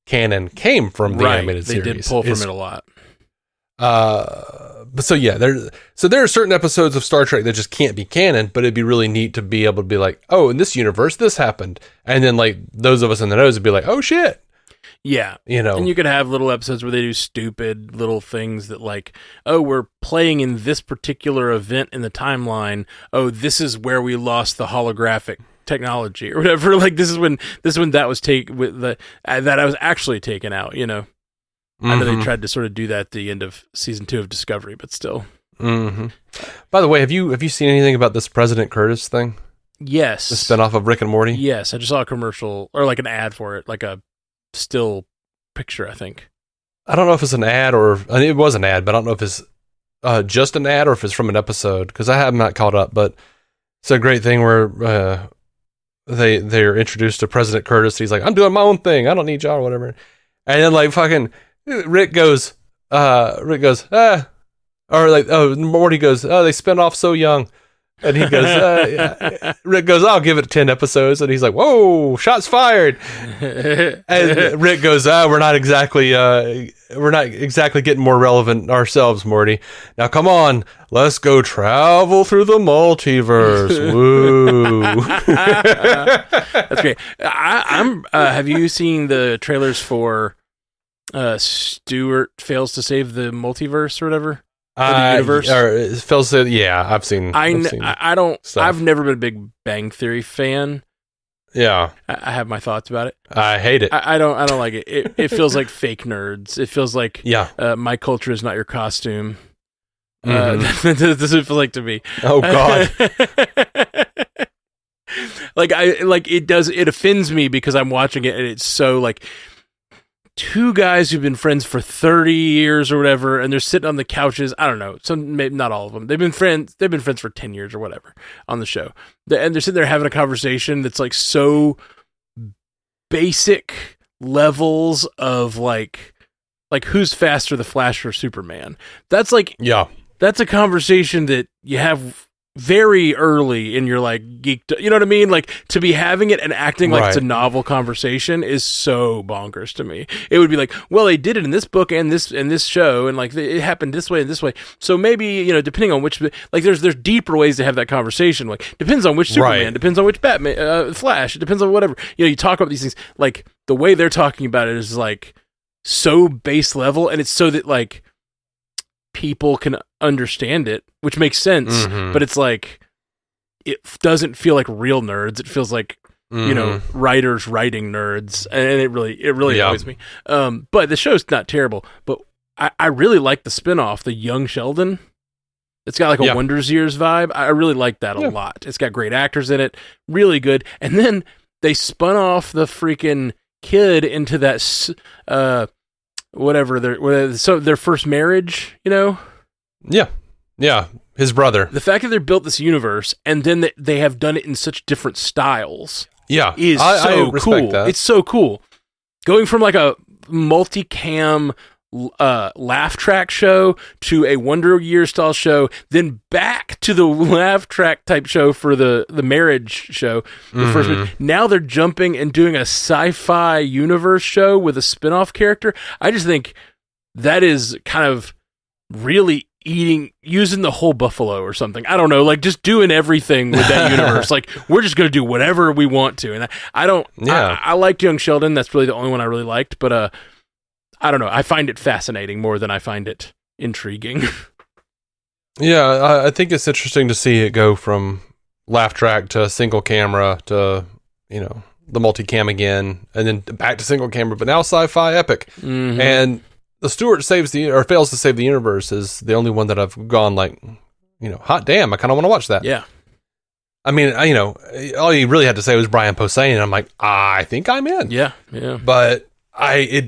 canon came from the animated series. They did pull from it a lot. But so, yeah, there are certain episodes of Star Trek that just can't be canon, but it'd be really neat to be able to be like, oh, in this universe, this happened. And then, like, those of us in the know would be like, oh, shit. Yeah. And you could have little episodes where they do stupid little things that like, oh, we're playing in this particular event in the timeline. Oh, this is where we lost the holographic technology or whatever. Like this is when that was that I was actually taken out, I know they tried to sort of do that at the end of season 2 of Discovery, but still. Mm-hmm. By the way, have you seen anything about this President Curtis thing? Yes. The spinoff of Rick and Morty? Yes, I just saw a commercial or like an ad for it, like a still picture, I think. I don't know if it's an ad it was an ad, but I don't know if it's just an ad or if it's from an episode because I have not caught up, but it's a great thing where they're introduced to President Curtis. He's like, I'm doing my own thing. I don't need y'all or whatever. And then like fucking Rick goes, or like, oh, Morty goes, oh, they spin off so young. And he goes, Rick goes, I'll give it 10 episodes. And he's like, whoa, shots fired. And Rick goes, we're not exactly getting more relevant ourselves, Morty. Now, come on, let's go travel through the multiverse. Woo. That's great. Have you seen the trailers for Stewart Fails to Save the Multiverse or whatever? The universe? Yeah, I've seen. I've never been a Big Bang Theory fan. Yeah, I have my thoughts about it. I hate it. I don't like it. It feels like fake nerds. It feels like my culture is not your costume. That's what it feels like to me. Oh God. It offends me because I'm watching it and it's so like two guys who've been friends for 30 years or whatever, and they're sitting on the couches. I don't know. Maybe not all of them. They've been friends for 10 years or whatever on the show. And they're sitting there having a conversation that's like so basic levels of like who's faster, the Flash or Superman. That's like, that's a conversation that you have very early in your like geeked, you know what I mean? Like to be having it and acting like it's a novel conversation is so bonkers to me. It would be like, well, they did it in this book and this show, and like it happened this way and this way. So maybe depending on which, like there's deeper ways to have that conversation. Like depends on which Superman, depends on which Batman, Flash, it depends on whatever. You talk about these things. Like the way they're talking about it is like so base level, and it's so that like people can understand it, which makes sense, but it's like it doesn't feel like real nerds. It feels like writers writing nerds, and it really annoys me. But the show's not terrible, but I really like the spinoff, the Young Sheldon. It's got like a Wonders Years vibe. I really like that a lot. It's got great actors in it, really good. And then they spun off the freaking kid into that their first marriage, Yeah, his brother. The fact that they built this universe and then they have done it in such different styles is so cool. That. It's so cool. Going from like a multicam laugh track show to a Wonder Years style show, then back to the laugh track type show for the marriage show. Now they're jumping and doing a sci-fi universe show with a spin-off character. I just think that is kind of really using the whole buffalo or something. I don't know, like just doing everything with that universe. Like we're just going to do whatever we want to. And I liked Young Sheldon. That's really the only one I really liked, but I don't know. I find it fascinating more than I find it intriguing. Yeah, I think it's interesting to see it go from laugh track to single camera to, the multicam again, and then back to single camera, but now sci-fi epic. And the Stewart fails to save the universe is the only one that I've gone like, hot damn, I kind of want to watch that. Yeah. I mean, all you really had to say was Brian Posehn, and I'm like, I think I'm in. Yeah. But I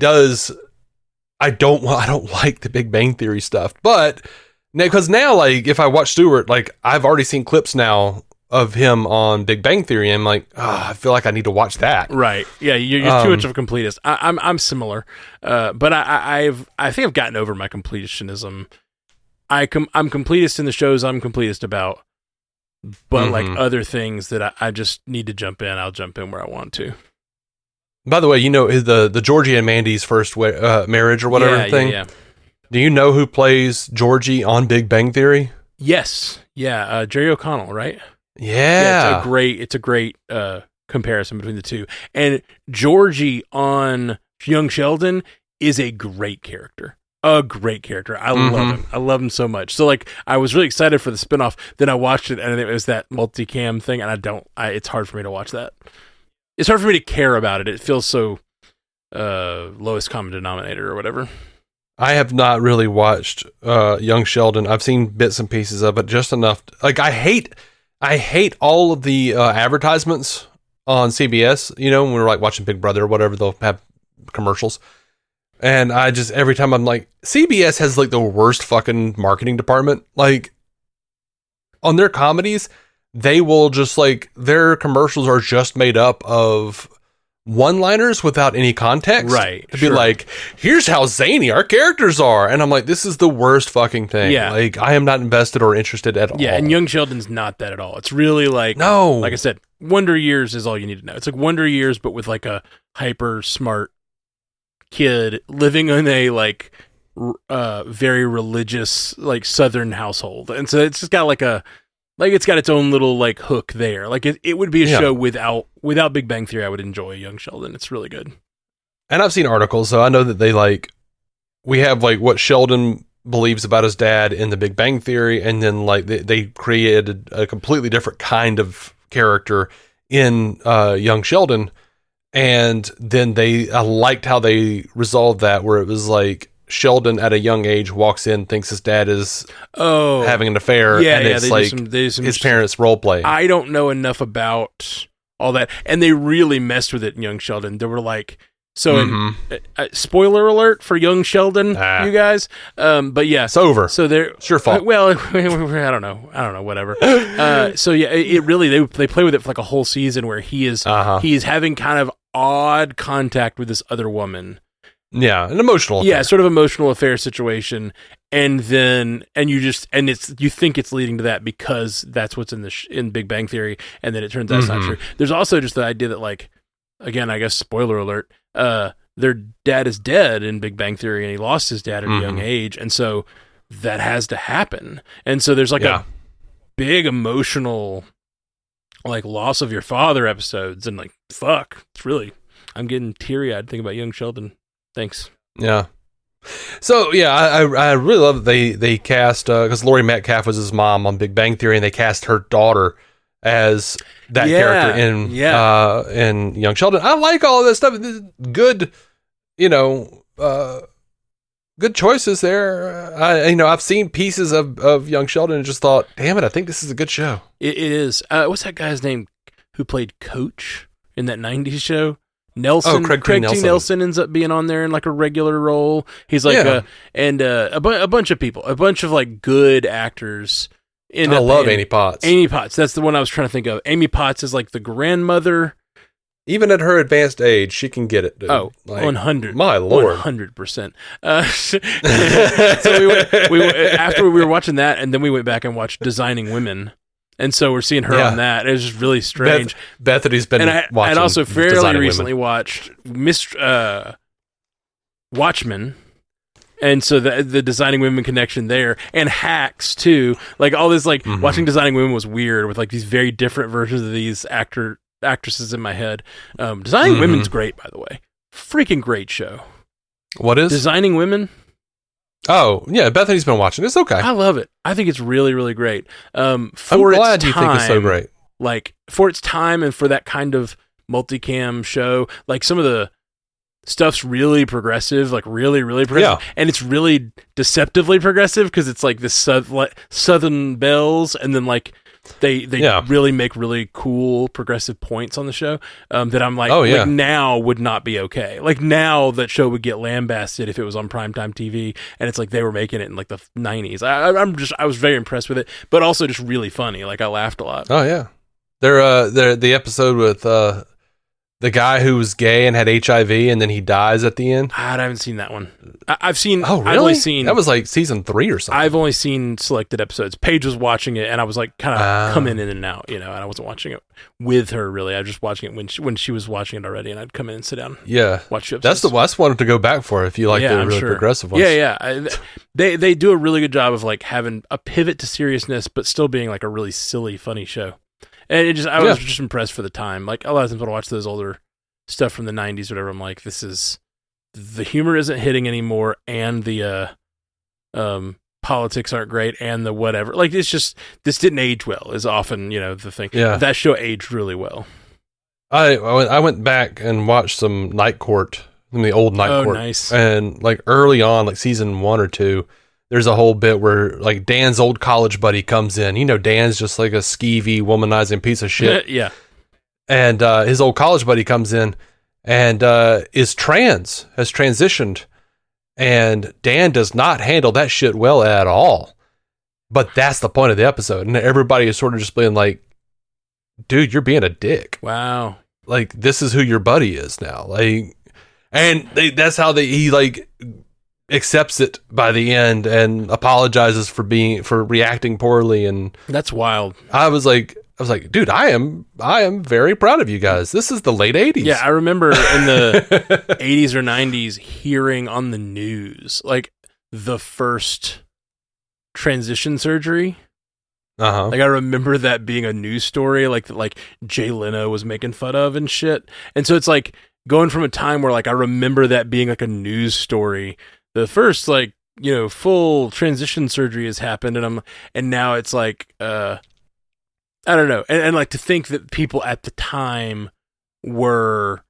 don't like the Big Bang Theory stuff, but because now, like, if I watch Stewart, like, I've already seen clips now of him on Big Bang Theory, and I'm like, I feel like I need to watch that. Right? Yeah, you're too much of a completist. I'm similar, but I think I've gotten over my completionism. I'm completist in the shows I'm completist about, but like other things that I just need to jump in, I'll jump in where I want to. By the way, the Georgie and Mandy's first marriage or whatever thing? Yeah. Do you know who plays Georgie on Big Bang Theory? Yes. Yeah. Jerry O'Connell, right? Yeah. It's a great comparison between the two. And Georgie on Young Sheldon is a great character. A great character. I love him. I love him so much. So like, I was really excited for the spinoff. Then I watched it, and it was that multicam thing, and it's hard for me to watch that. It's hard for me to care about it. It feels so lowest common denominator or whatever. I have not really watched Young Sheldon. I've seen bits and pieces of it, just enough. Like, I hate all of the advertisements on CBS. You know, when we're like watching Big Brother or whatever, they'll have commercials. And I just, every time I'm like, CBS has like the worst fucking marketing department. Like, on their comedies, they will just like, their commercials are just made up of one-liners without any context. Right. To be like, here's how zany our characters are. And I'm like, this is the worst fucking thing. Yeah. Like, I am not invested or interested at all. Yeah, and Young Sheldon's not that at all. It's really like, no. Like I said, Wonder Years is all you need to know. It's like Wonder Years, but with like a hyper smart kid living in a like very religious like Southern household, and so it's just got like it's got its own little like hook there. Like it would be a show without Big Bang Theory. I would enjoy Young Sheldon. It's really good. And I've seen articles, so I know that we have like what Sheldon believes about his dad in the Big Bang Theory, and then like they created a completely different kind of character in Young Sheldon. And then I liked how they resolved that, where it was like Sheldon at a young age walks in, thinks his dad is having an affair, and it's like his parents role play. I don't know enough about all that, and they really messed with it in Young Sheldon. They were like, spoiler alert for Young Sheldon, you guys. But yeah, it's over. So they're it's your fault. Well, I don't know, whatever. So yeah, it really they play with it for like a whole season where he is having kind of odd contact with this other woman. Yeah, an emotional affair. Yeah, sort of emotional affair situation, and you think it's leading to that because that's what's in Big Bang Theory, and then it turns out it's not true. There's also just the idea that, like, again, I guess spoiler alert, their dad is dead in Big Bang Theory, and he lost his dad at a young age, and so that has to happen, and so there's like a big emotional like loss of your father episodes, and like fuck, it's really, I'm getting teary eyed thinking about Young Sheldon. Thanks. Yeah. So yeah, I really love that they cast because Laurie Metcalf was his mom on Big Bang Theory, and they cast her daughter as that character in Young Sheldon. I like all of this stuff. Good, good choices there. I've seen pieces of Young Sheldon and just thought, damn it, I think this is a good show. It is. What's that guy's name who played Coach in that 90s show? Nelson. Craig T. Nelson ends up being on there in like a regular role. He's like, a bunch of people, a bunch of like good actors. I love Amy Potts. Amy Potts. That's the one I was trying to think of. Amy Potts is like the grandmother. Even at her advanced age, she can get it, dude. Oh, like, 100. My Lord. 100%. So we after we were watching that, and then we went back and watched Designing Women. And so we're seeing her on that. It was just really strange. Bethany's been watching. I'd also fairly recently Women. watched Watchmen. And so the Designing Women connection there, and Hacks too. Like all this, like watching Designing Women was weird with like these very different versions of these actresses in my head. Designing Women's great, by the way. Freaking great show. What is Designing Women? Oh yeah, Bethany's been watching. It's okay. I love it. I think it's really, really great. I'm glad you think it's so great. Like for its time and for that kind of multicam show, like some of the stuff's really progressive, like really, really progressive, and it's really deceptively progressive because it's like this Southern bells, and then like they really make really cool progressive points on the show that I'm like, like now would not be okay. Like now that show would get lambasted if it was on primetime TV, and it's like they were making it in like the 90s. I was very impressed with it, but also just really funny. Like I laughed a lot. Oh yeah, they're the episode with the guy who was gay and had HIV, and then he dies at the end. I haven't seen that one. I've seen. Oh, really? I've only seen, that was like season 3 or something. I've only seen selected episodes. Paige was watching it, and I was like kind of coming in and out, and I wasn't watching it with her really. I was just watching it when she was watching it already, and I'd come in and sit down. Yeah, watch the episodes. That's one to go back for if you like the really progressive ones. Yeah. They do a really good job of like having a pivot to seriousness, but still being like a really silly, funny show. And I was just impressed for the time. Like a lot of times when I watch those older stuff from the 90s or whatever, I'm like, this is the humor isn't hitting anymore, and the politics aren't great, and the whatever. Like, it's just, this didn't age well, is often, the thing. Yeah. That show aged really well. I went back and watched some Night Court, the old Night Court. Nice. And like early on, like season 1 or 2, there's a whole bit where like Dan's old college buddy comes in. Dan's just like a skeevy, womanizing piece of shit. Yeah. And his old college buddy comes in and is trans, has transitioned. And Dan does not handle that shit well at all. But that's the point of the episode. And everybody is sort of just being like, dude, you're being a dick. Wow. Like, this is who your buddy is now. Like, and that's how he like accepts it by the end and apologizes for reacting poorly. And that's wild. I was like, dude, I am very proud of you guys. This is the late 80s. Yeah, I remember in the 80s or 90s hearing on the news, like, the first transition surgery. Uh-huh. Like, I remember that being a news story, like Jay Leno was making fun of and shit. And so it's like going from a time where, like, I remember that being like a news story. The first, like, full transition surgery has happened, and now it's like, I don't know. And like, to think that people at the time were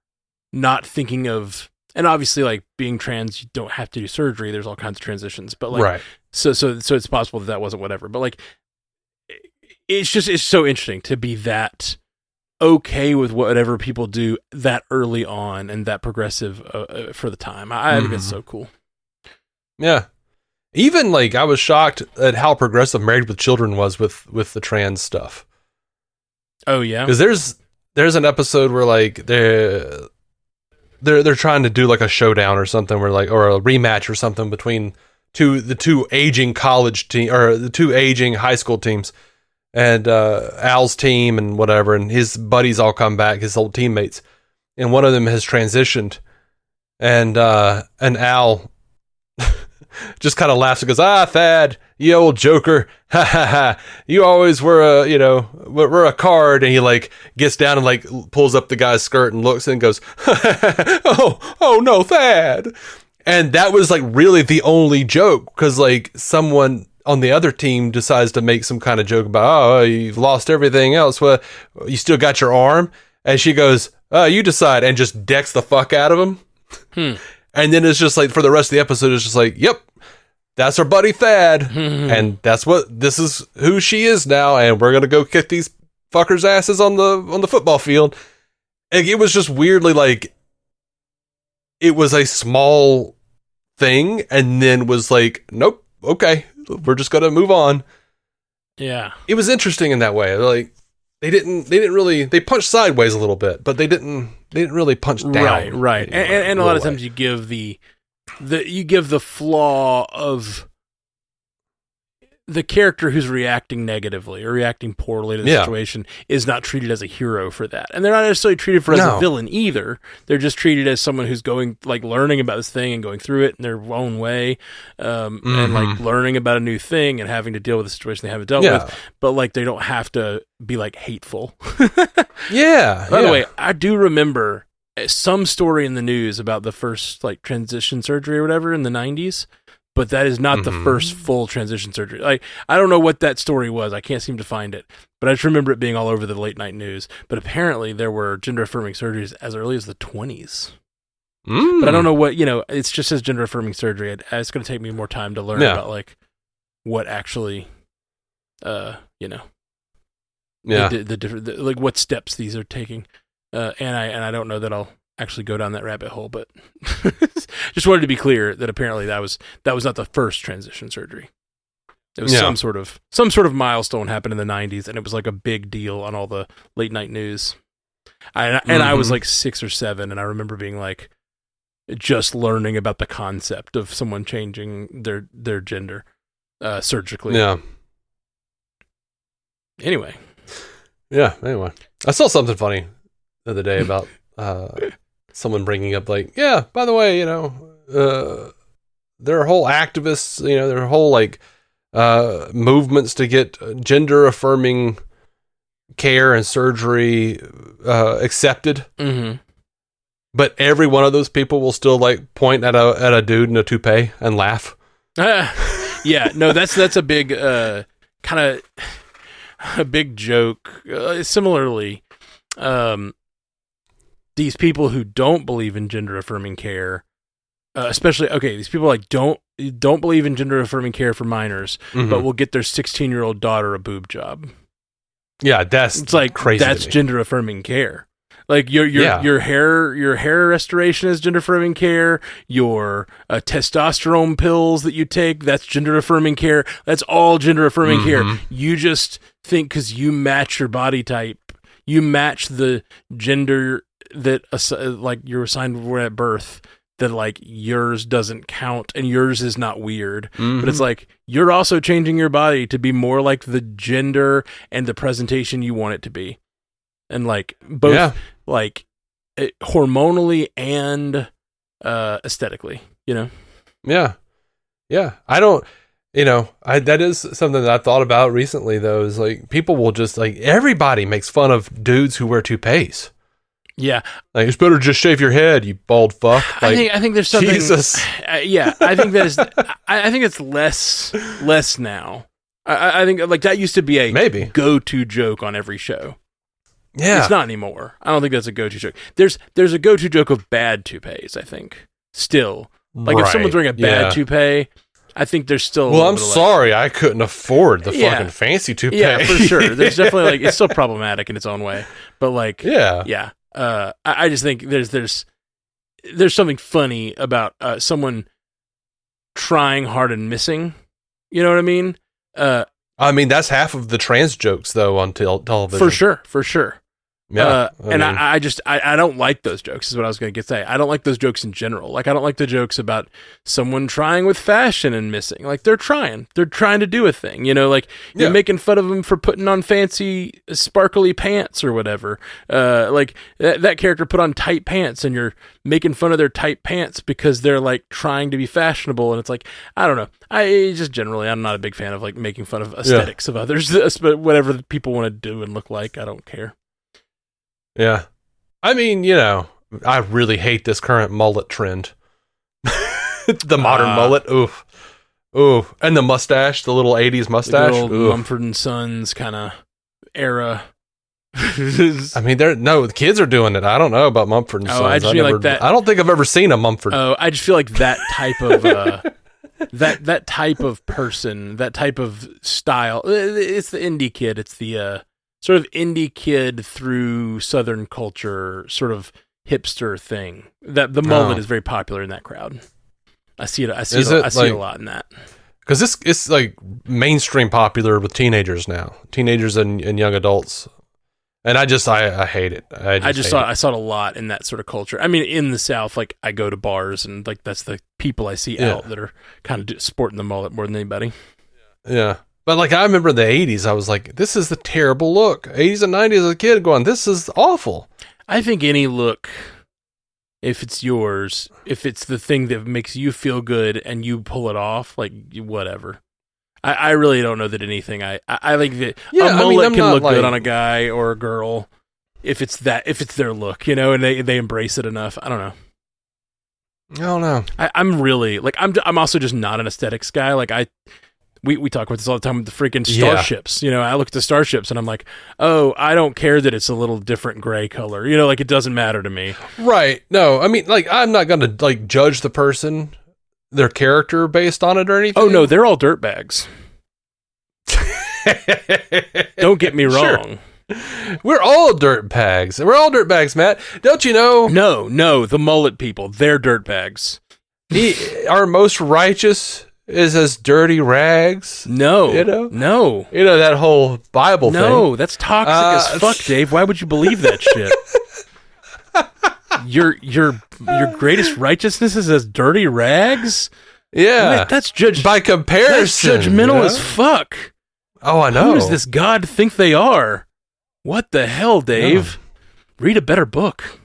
not thinking of, and obviously, like, being trans, you don't have to do surgery. There's all kinds of transitions, but like, right. So it's possible that wasn't whatever. But like, it's so interesting to be that okay with whatever people do that early on and that progressive for the time. I think it's so cool. Yeah. Even like, I was shocked at how progressive Married with Children was with the trans stuff. Oh yeah, because there's an episode where like they're trying to do like a showdown or something, where like, or a rematch or something between the two aging college team, or the two aging high school teams, and Al's team and whatever, and his buddies all come back, his old teammates, and one of them has transitioned, and Al just kind of laughs and goes, Thad, you old joker, ha ha ha, you always were we're a card. And he like gets down and like pulls up the guy's skirt and looks and goes, oh no, Thad. And that was like really the only joke, because like someone on the other team decides to make some kind of joke about, you've lost everything else, well, you still got your arm. And she goes, you decide, and just decks the fuck out of him. And then it's just like, for the rest of the episode, it's just like, yep, that's our buddy Thad. And this is who she is now. And we're going to go kick these fuckers' asses on the football field. And it was just weirdly like, it was a small thing, and then was like, nope, okay, we're just going to move on. Yeah. It was interesting in that way. Like, they didn't really, they punched sideways a little bit, but they didn't really punch down. Right. And a lot of times you give the flaw of the character who's reacting negatively or reacting poorly to the situation is not treated as a hero for that. And they're not necessarily treated as a villain either. They're just treated as someone who's going, like, learning about this thing and going through it in their own way, and like learning about a new thing and having to deal with a situation they haven't dealt with. But like, they don't have to be like hateful. Yeah. By the way, I do remember some story in the news about the first like transition surgery or whatever in the 90s. But that is not the first full transition surgery. Like, I don't know what that story was. I can't seem to find it. But I just remember it being all over the late night news. But apparently there were gender-affirming surgeries as early as the 20s. But I don't know what, it's just as gender-affirming surgery. It's going to take me more time to learn about, like, what actually, the different, like, what steps these are taking. And I don't know that I'll actually go down that rabbit hole, but just wanted to be clear that apparently that was not the first transition surgery. It was some sort of milestone happened in the 90s, and it was like a big deal on all the late night news. I was like 6 or 7, and I remember being like, just learning about the concept of someone changing their gender surgically. Yeah. Anyway, I saw something funny the other day about someone bringing up like, by the way, there are whole activists, there are whole like movements to get gender affirming care and surgery accepted. But every one of those people will still like point at a dude in a toupee and laugh. Yeah, no, that's a big kind of a big joke. Similarly, these people who don't believe in gender affirming care, especially these people like don't believe in gender affirming care for minors, but will get their 16-year-old daughter a boob job. Yeah, it's like crazy. That's gender affirming care. Like your hair restoration is gender affirming care. Your testosterone pills that you take, that's gender affirming care. That's all gender affirming care. You just think because you match your body type, you match the gender that like you're assigned at birth, that like yours doesn't count and yours is not weird. But it's like you're also changing your body to be more like the gender and the presentation you want it to be. And like both like hormonally and aesthetically, you know? Yeah. I don't, that is something that I thought about recently though, is like people will just like, everybody makes fun of dudes who wear toupees. Yeah. Like, it's better to just shave your head, you bald fuck. Like, I think there's something. Jesus. I think that is, I think it's less now. I think like that used to be a maybe go-to joke on every show. Yeah. It's not anymore. I don't think that's a go-to joke. There's a go-to joke of bad toupees, I think. Still. Like if someone's wearing a bad toupee, I think there's still well, I'm sorry, I couldn't afford the fucking fancy toupee. Yeah, for sure. There's definitely like it's still problematic in its own way. But like I just think there's something funny about someone trying hard and missing. You know what I mean? I mean, that's half of the trans jokes though on television. For sure. Yeah, I don't like those jokes is what I was going to say. I don't like those jokes in general. Like I don't like the jokes about someone trying with fashion and missing. Like they're trying to do a thing, you know, like you're making fun of them for putting on fancy sparkly pants or whatever. Like that character put on tight pants and you're making fun of their tight pants because they're like trying to be fashionable. And it's like, I don't know. I'm not a big fan of like making fun of aesthetics of others, but whatever people want to do and look like, I don't care. Yeah. I mean, I really hate this current mullet trend. The modern mullet. Oof. And the mustache, the little 80s mustache. The little Mumford & Sons kind of era. I mean, the kids are doing it. I don't know about Mumford & Sons. I just feel like that. I don't think I've ever seen a Mumford. Oh, I just feel like that type of that type of person, that type of style. It's the indie kid. It's the sort of indie kid through Southern culture, sort of hipster thing. That the mullet is very popular in that crowd. I see it. I see it a lot in that. Because it's like mainstream popular with teenagers now, teenagers and young adults, and I hate it. I saw it a lot in that sort of culture. I mean, in the South, like I go to bars and like that's the people I see out that are kind of sporting the mullet more than anybody. Yeah. But like I remember the 80s, I was like, this is the terrible look. 80s and 90s as a kid going, this is awful. I think any look, if it's yours, if it's the thing that makes you feel good and you pull it off, like whatever. I really don't know that anything. I think that a mullet can look good on a guy or a girl if it's their look, and they embrace it enough. I don't know. I don't know. I'm really like I'm also just not an aesthetics guy. Like We talk about this all the time with the freaking starships. I look at the starships and I'm like, oh, I don't care that it's a little different gray color. Like it doesn't matter to me. Right. No, I mean, like I'm not going to like judge the person, their character based on it or anything. Oh no, they're all dirtbags. Don't get me wrong. Sure. We're all dirtbags. We're all dirtbags, Matt. Don't you know? No, the mullet people, they're dirtbags. Our most righteous is as dirty rags. No. No. That whole Bible thing. No, that's toxic as fuck, Dave. Why would you believe that shit? Your greatest righteousness is as dirty rags? Yeah. Wait, that's by comparison. That's judgmental as fuck. Oh, I know. Who does this God think they are? What the hell, Dave? Read a better book.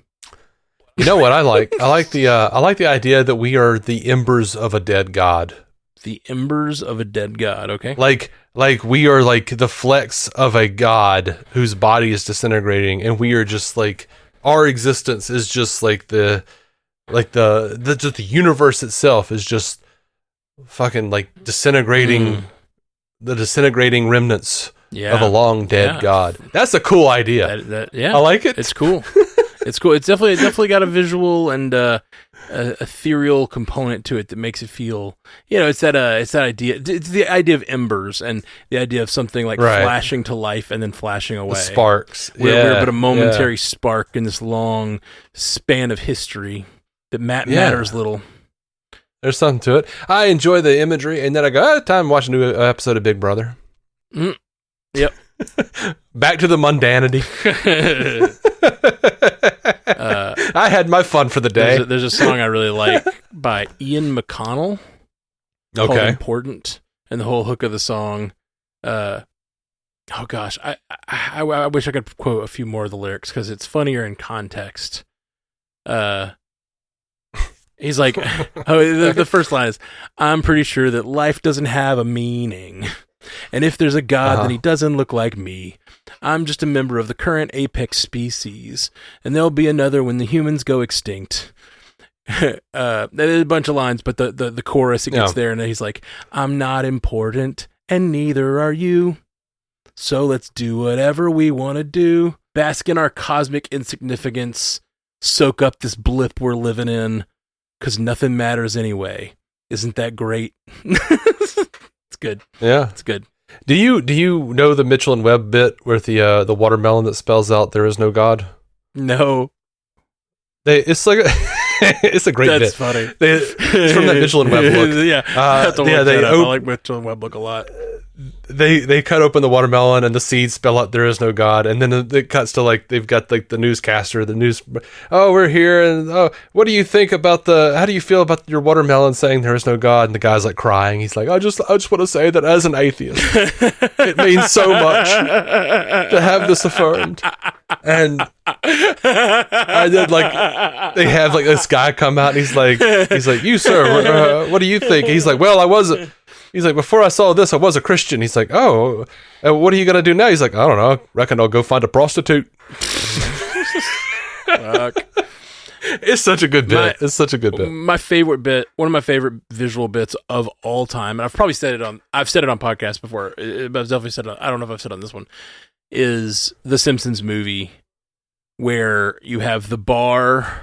You know what I like? I like the idea that we are the embers of a dead God. The embers of a dead god, okay? Like we are like the flecks of a god whose body is disintegrating, and we are just like our existence is just like the universe itself is just fucking like disintegrating, the disintegrating remnants of a long dead god. That's a cool idea. Yeah, I like it. It's cool. It's cool. It's definitely got a visual and a ethereal component to it that makes it feel, it's that idea. It's the idea of embers and the idea of something like flashing to life and then flashing away. The sparks. We're but a momentary spark in this long span of history that matters little. There's something to it. I enjoy the imagery, and then I go, time to watch a new episode of Big Brother. Yep. Back to the mundanity. I had my fun for the day. There's a song I really like by Ian McConnell called Important, and the whole hook of the song, oh gosh, I wish I could quote a few more of the lyrics because it's funnier in context. He's like, the first line is, I'm pretty sure that life doesn't have a meaning. And if there's a god, then he doesn't look like me. I'm just a member of the current apex species, and there'll be another when the humans go extinct. There's a bunch of lines, but the chorus, it gets there, and he's like, I'm not important, and neither are you. So let's do whatever we want to do. Bask in our cosmic insignificance. Soak up this blip we're living in, because nothing matters anyway. Isn't that great? It's good. Yeah, it's good. Do you know the Mitchell and Webb bit with the watermelon that spells out "There is no God"? No. It's like it's a great bit. That's funny. It's from that Mitchell and Webb book. I like Mitchell and Webb book a lot. They cut open the watermelon and the seeds spell out "There is no God," and then it cuts to like they've got like the newscaster, we're here, and what do you think about how do you feel about your watermelon saying there is no God? And the guy's like crying. He's like, I just want to say that as an atheist, it means so much to have this affirmed. And I did like they have like this guy come out and he's like, you sir, what do you think? He's like, well, I wasn't. He's like, before I saw this, I was a Christian. He's like, oh, what are you going to do now? He's like, I don't know. Reckon I'll go find a prostitute. Fuck. It's such a good bit. It's such a good bit. My favorite bit, one of my favorite visual bits of all time, and I've probably said it on podcasts before, but I've definitely said it I don't know if I've said it on this one, is the Simpsons movie where you have the bar,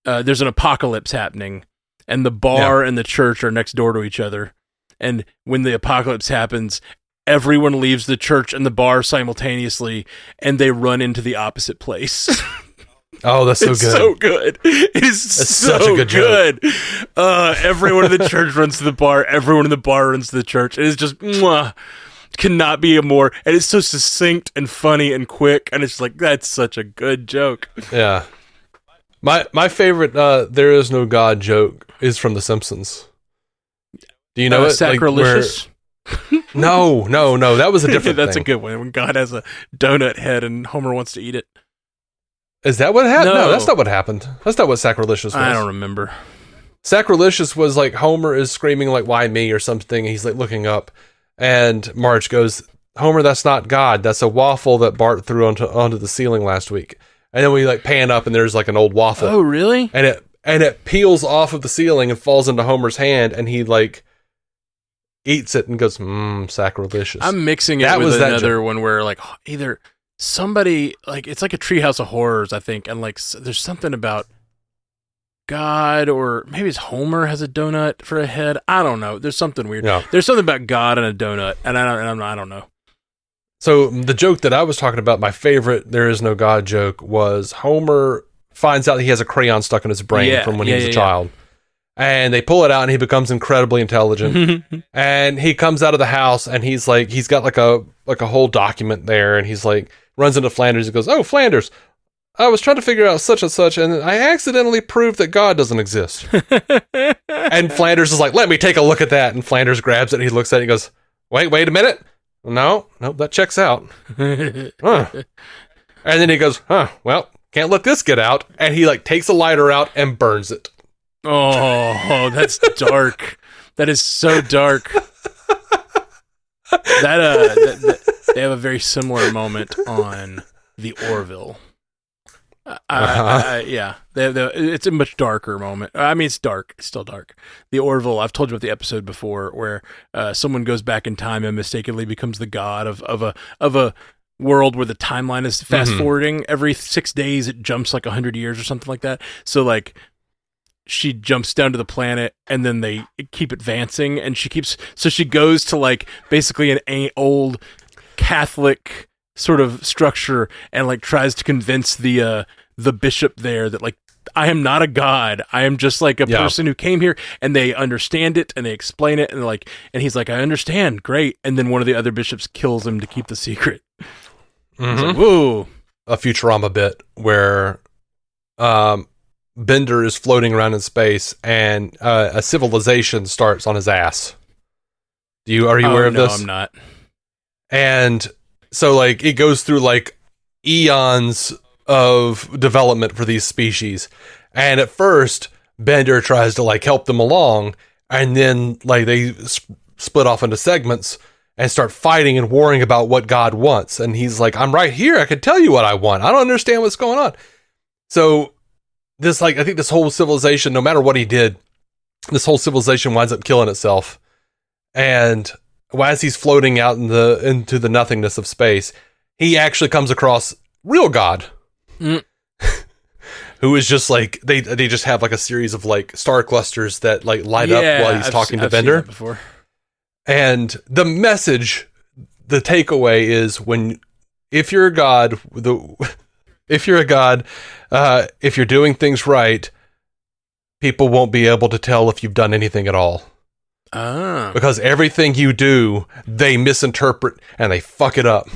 there's an apocalypse happening, and the bar and the church are next door to each other. And when the apocalypse happens, everyone leaves the church and the bar simultaneously, and they run into the opposite place. Oh, that's so it's good. So good. It is such a good. Everyone in the church runs to the bar. Everyone in the bar runs to the church. It is just cannot be a more. And it's so succinct and funny and quick. And it's like, that's such a good joke. Yeah. My favorite "There is no God" joke is from The Simpsons. Do you know it? Sacrilegious? Like no. That was a different That's thing. a good one. When God has a donut head and Homer wants to eat it. Is that what happened? No, that's not what happened. That's not what Sacrilegious was. I don't remember. Sacrilegious was like Homer is screaming like, why me or something. He's like looking up and Marge goes, Homer, that's not God. That's a waffle that Bart threw onto the ceiling last week. And then we like pan up and there's like an old waffle. Oh, really? And it peels off of the ceiling and falls into Homer's hand and he like eats it and goes, sacrilegious. I'm mixing it with another one where like either somebody like it's like a Treehouse of Horrors, I think, and like there's something about God, or maybe it's Homer has a donut for a head. I don't know. There's something weird. Yeah. There's something about God and a donut, and I don't know. So the joke that I was talking about, my favorite "There is no God" joke, was Homer finds out he has a crayon stuck in his brain from when he was a child. And they pull it out and he becomes incredibly intelligent. And he comes out of the house and he's got like a whole document there, and he's like runs into Flanders and goes, "Oh, Flanders, I was trying to figure out such and such, and I accidentally proved that God doesn't exist." And Flanders is like, "Let me take a look at that." And Flanders grabs it and he looks at it and he goes, Wait a minute. No, that checks out. Huh. And then he goes, well, can't let this get out. And he like takes a lighter out and burns it. Oh, that's dark. That is so dark. They have a very similar moment on The Orville. Yeah, it's a much darker moment. I mean, it's dark. It's still dark. The Orville, I've told you about the episode before where someone goes back in time and mistakenly becomes the god of a world where the timeline is fast forwarding. Every 6 days, it jumps like 100 years or something like that. So like, she jumps down to the planet and then they keep advancing, and she goes to like basically an old Catholic sort of structure and like tries to convince the bishop there that like, I am not a god. I am just like a person who came here, and they understand it and they explain it, and like, and he's like, I understand. Great. And then one of the other bishops kills him to keep the secret. Like, whoa. A Futurama bit where Bender is floating around in space and a civilization starts on his ass. Are you aware of this? No, I'm not. And so like it goes through like eons of development for these species. And at first, Bender tries to like help them along, and then like they split off into segments and start fighting and warring about what God wants. And he's like, I'm right here. I can tell you what I want. I don't understand what's going on. So this, like, I think this whole civilization, no matter what he did, this whole civilization winds up killing itself. And as he's floating out into the nothingness of space, he actually comes across real God. Who is just like, they just have like a series of like star clusters that like light up while he's talking to Bender. Seen that before. And the message, the takeaway is if you're a god, if you're doing things right, people won't be able to tell if you've done anything at all. Because everything you do, they misinterpret and they fuck it up.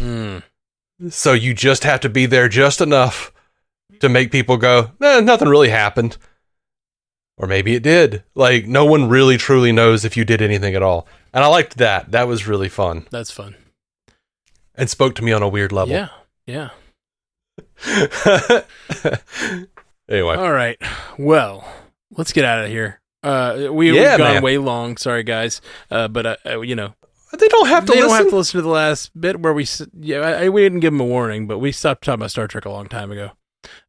So you just have to be there just enough to make people go, nothing really happened. Or maybe it did. Like, no one really truly knows if you did anything at all. And I liked that. That was really fun. That's fun. And spoke to me on a weird level. Yeah. Anyway. All right. Well, let's get out of here. We've gone way long. Sorry, guys. But you know, they don't have to. They don't have to listen to the last bit where we didn't give them a warning, but we stopped talking about Star Trek a long time ago.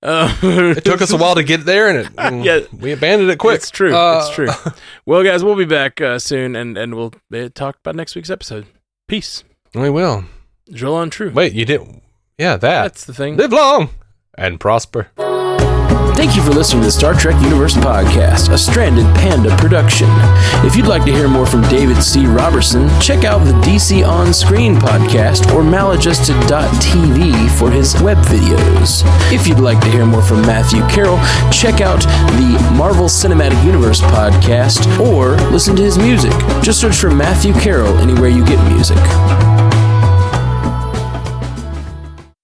It took us a while to get there, and we abandoned it quick. It's true. It's true. Well, guys, we'll be back soon, and we'll talk about next week's episode. Peace. We will. Drill on true. Wait, you didn't? Yeah, that's the thing. Live long and prosper. Thank you for listening to the Star Trek Universe Podcast, a Stranded Panda production. If you'd like to hear more from David C. Robertson, check out the DC On Screen podcast or maladjusted.tv for his web videos. If you'd like to hear more from Matthew Carroll, check out the Marvel Cinematic Universe podcast or listen to his music. Just search for Matthew Carroll anywhere you get music.